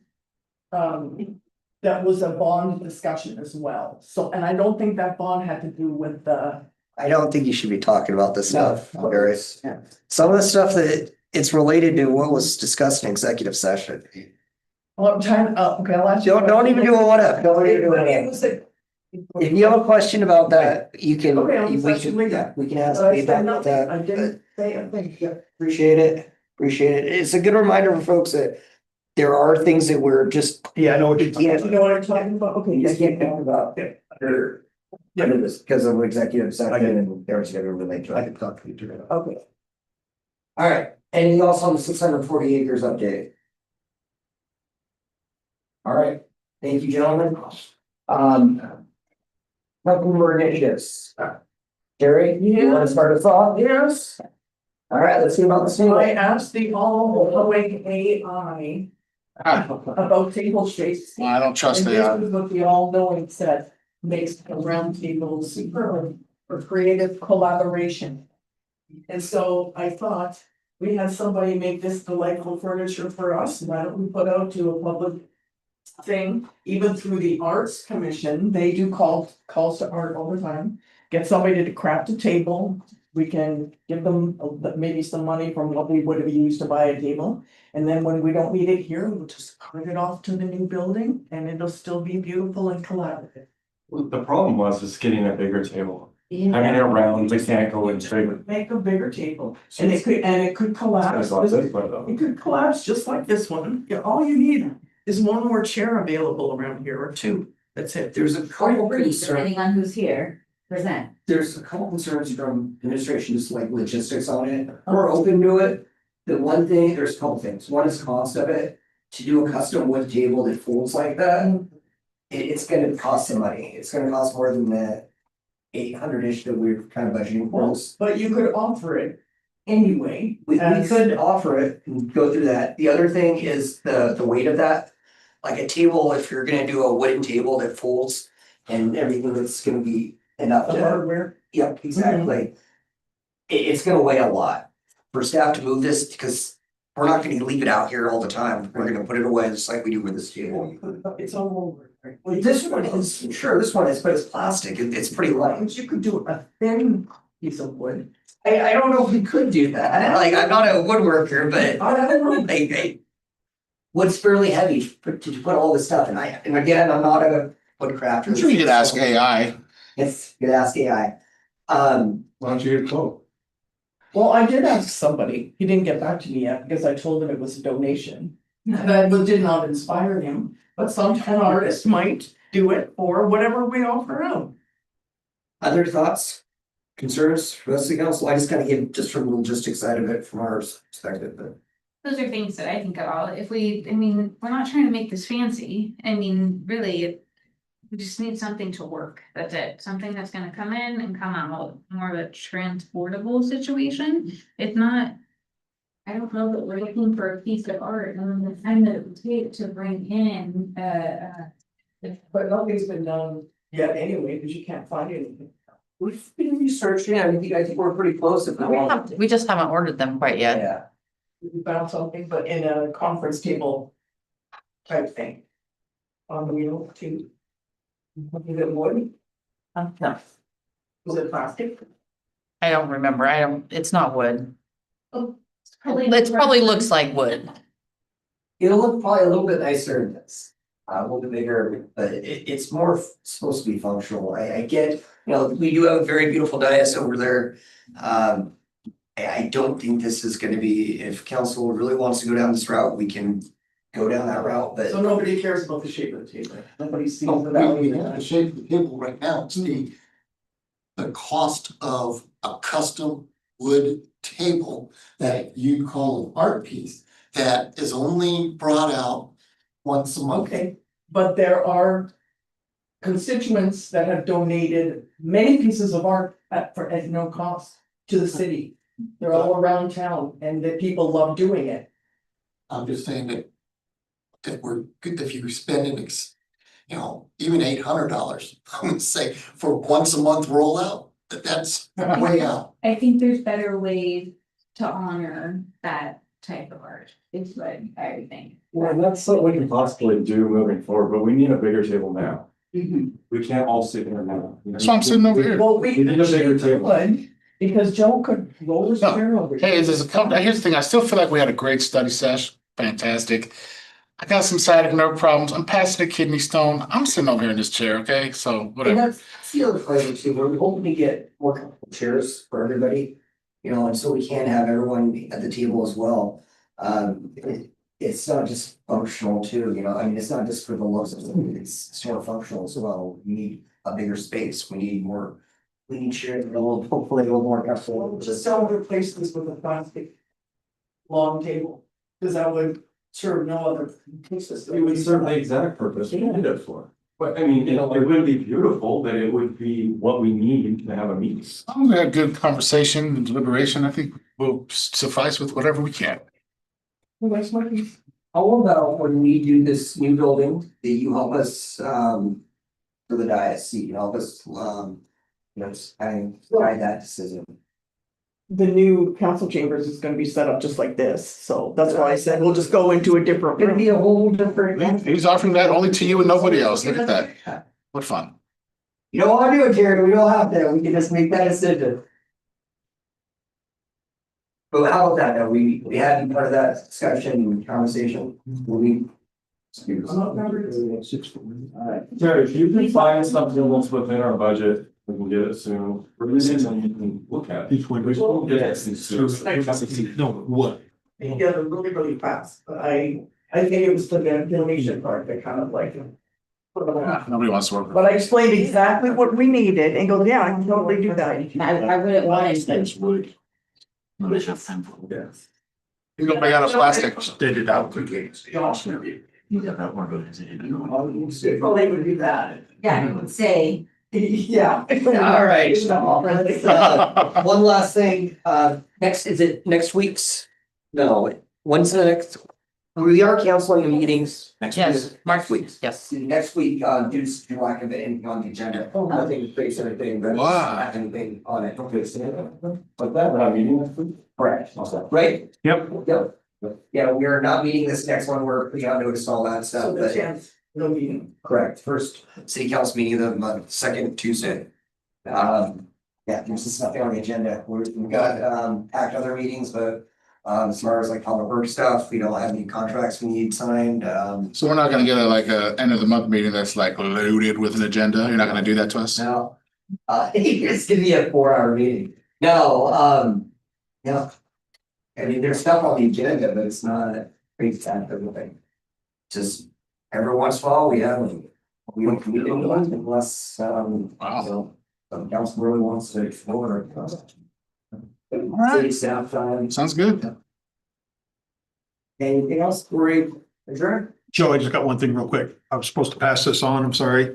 That was a bond discussion as well. So, and I don't think that bond had to do with the. I don't think you should be talking about this stuff, Terry. Some of the stuff that it's related to what was discussed in executive session. Well, I'm trying, okay, I'll ask you. Don't even do a what up. Don't even do it. If you have a question about that, you can, Okay, we can ask I me said about nothing, that. I didn't say a thing. Appreciate it. It's a good reminder for folks that there are things that we're just. Yeah, I know what You can't, You know what I'm talking about? Okay. you just can't talk about. Under this, because of executive session and there's gonna relate to it. I can talk to you today. Okay. All right, anything else on the 640 acres update? All right, thank you, gentlemen. Member initiatives. Terry, you want to start us off? Yes. All right, let's see about the same. I asked the all-knowing AI about table shapes. I don't trust And the, this is what the all-knowing said, makes a round table superb for creative collaboration. And so I thought, we had somebody make this delightful furniture for us, why don't we put out to a public thing, even through the Arts Commission, they do calls to art all the time. Get somebody to craft a table, we can give them maybe some money from what we would have used to buy a table. And then when we don't need it here, we'll just cart it off to the new building and it'll still be beautiful and collaborative. The problem was just getting a bigger table. Having it round, they can't go in straight. Make a bigger table, and it could collapse. It's not this way though. It could collapse just like this one. Yeah, all you need is one more chair available around here or two. That's it. There's a couple concerns. Depending on who's here, present. There's a couple concerns from administration, just like logistics on it. We're open to it. The one thing, there's a couple things. One is cost of it. To do a custom wood table that folds like that, it's gonna cost some money. It's gonna cost more than the 800-ish that we're kind of budgeting for. But you could offer it anyway. We as- could offer it and go through that. The other thing is the weight of that. Like a table, if you're gonna do a wooden table that folds and everything that's gonna be enough The to, hardware. yep, exactly. It's gonna weigh a lot for staff to move this because we're not gonna leave it out here all the time. We're gonna put it away just like we do with this table. It's all over. Well, this one is, sure, this one is, but it's plastic. It's pretty light. But you could do a thin piece of wood. I don't know if we could do that. Like, I'm not a woodworker, but I don't know. wood's fairly heavy to put all this stuff in. And again, I'm not a woodcrafter. I'm sure you could ask AI. Yes, you could ask AI. Why don't you get a quote? Well, I did ask somebody, he didn't get back to me yet because I told him it was a donation. That did not inspire him, but some artist might do it for whatever we offer out. Other thoughts, concerns, for the rest of the council? I just kind of give just from the logistics side of it from our perspective, but. Those are things that I think about. If we, I mean, we're not trying to make this fancy. I mean, really, we just need something to work. That's it. Something that's gonna come in and come out, more of a transportable situation. It's not. I don't know that we're looking for a piece of art and the time that it would take to bring in, But nothing's been done yet anyway, because you can't find anything. We've been researching, I think we're pretty close if not. We just haven't ordered them quite yet. Yeah. We found something, but in a conference table type thing. On the wheel too. Is it wood? No, Was it plastic? I don't remember. It's not wood. Oh, It probably looks like wood. It'll look probably a little bit nicer than this, a little bit bigger, but it's more supposed to be functional. I get, we do have a very beautiful dais over there. I don't think this is gonna be, if council really wants to go down this route, we can go down that route, but. So nobody cares about the shape of the table. Nobody sees No, the we value in have the that. shape of the table right now, it's the cost of a custom wood table that you call an art piece that is only brought out once a month. Okay, but there are constituents that have donated many pieces of art at no cost to the city. They're all around town and the people love doing it. I'm just saying that we're good, if you spend even $800, I'm gonna say for once a month rollout, that's way out. I think there's better ways to honor that type of art, is what I would think. Well, and that's something we can possibly do moving forward, but we need a bigger table now. Mm-hmm. We can't all sit here now. That's why I'm sitting over here. Well, We need a bigger table. could, because Joe could roll his No. chair over. Hey, here's the thing. I still feel like we had a great study session. Fantastic. I got some sciatic nerve problems. I'm passing a kidney stone. I'm sitting over here in this chair, okay? So And whatever. that's the other flavor too, we're hoping to get more comfortable chairs for everybody, and so we can have everyone at the table as well. It's not just functional too, it's not just for the looks of it, it's more functional as well. We need a bigger space, we need chairs, hopefully a little more comfortable. Just don't replace this with a plastic long table, because that would serve no other purpose. It would serve the exact purpose we need it for. But I mean, it would be beautiful, but it would be what we need to have a meeting. As long as we had good conversation and deliberation, I think we'll suffice with whatever we can. Well, that's my piece. How about when we do this new building, that you help us, for the dais, you help us, guide that decision. The new council chambers is gonna be set up just like this, so that's why I said we'll just go into a different It'd be room. a whole different. He's offering that only to you and nobody else. Look at that. What fun. You don't wanna do it, Jared, we don't have to, we can just make that decision. But how about that, though, we had part of that discussion and conversation, Terry, if you can find something that's within our budget, we can get it soon. Bring it in and you can look at it. We'll get it soon. No, what? Together really, really fast, but I think it was the donation part that kind of like. Nobody wants to work with But I explained exactly what we needed and goes, yeah, I can totally do that. I wouldn't want it. things. Wood. Yes. He's gonna make out of plastic. They did out. Well, they would do that. Yeah, I would say. Yeah. All right. One last thing, Next, is it next week's? No, when's the next? We are canceling the meetings. Yes, March week. yes. Next week, due to lack of anything on the agenda, nothing to face anything, but Wow. not anything on it. Okay, so, but that, we're not meeting next week? Correct, Okay. right? Yep. Yep. Yeah, we are not meeting this next one, we're putting on notice and all that stuff, So the but 10th, no meeting. correct, first city council meeting of the month, second Tuesday. Yeah, there's just nothing on the agenda, we've got, packed other meetings, but, as far as like all the work stuff, we don't have any contracts we need signed, So we're not gonna get a end of the month meeting that's like loaded with an agenda. You're not gonna do that to us? no. It's gonna be a 4-hour meeting, no, yeah. I mean, there's stuff on the agenda, but it's not crazy time for everything. Just every once in a while, we don't commit to one unless, Wow. so, some council really wants to explore it. right. City staff time. Sounds good. Anything else before we adjourn? Joe, I just got one thing real quick. I was supposed to pass this on, I'm sorry.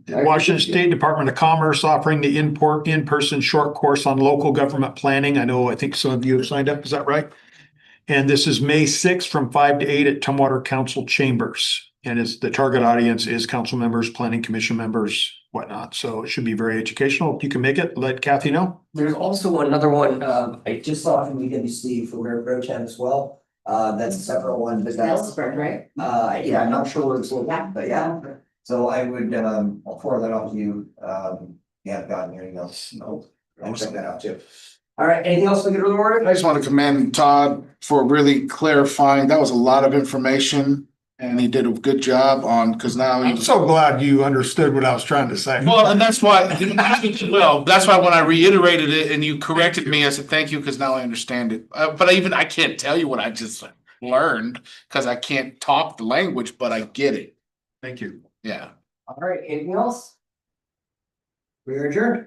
Washington State Department of Commerce offering the in-person short course on local government planning. I think some of you have signed up, is that right? And this is May 6th from 5 to 8 at Tumwater Council Chambers. And the target audience is council members, planning commission members, whatnot. So it should be very educational. If you can make it, let Kathy know. There's also another one, I just saw from WWC for Mayor Pro Tem as well. That's a separate one, but that's, Ellsberg, right? yeah, I'm not sure where it's located, but yeah. So I would, I'll forward that off to you. You haven't gotten your emails. No, I'll check that out too. All right, anything else we could order? I just want to commend Todd for really clarifying. That was a lot of information. And he did a good job on, because now I'm he. so glad you understood what I was trying to say. Well, and that's why, that's why when I reiterated it and you corrected me, I said, thank you, because now I understand it. But I can't tell you what I just learned, because I can't talk the language, but I get it. Thank you. Yeah. All right, anything else? We are adjourned.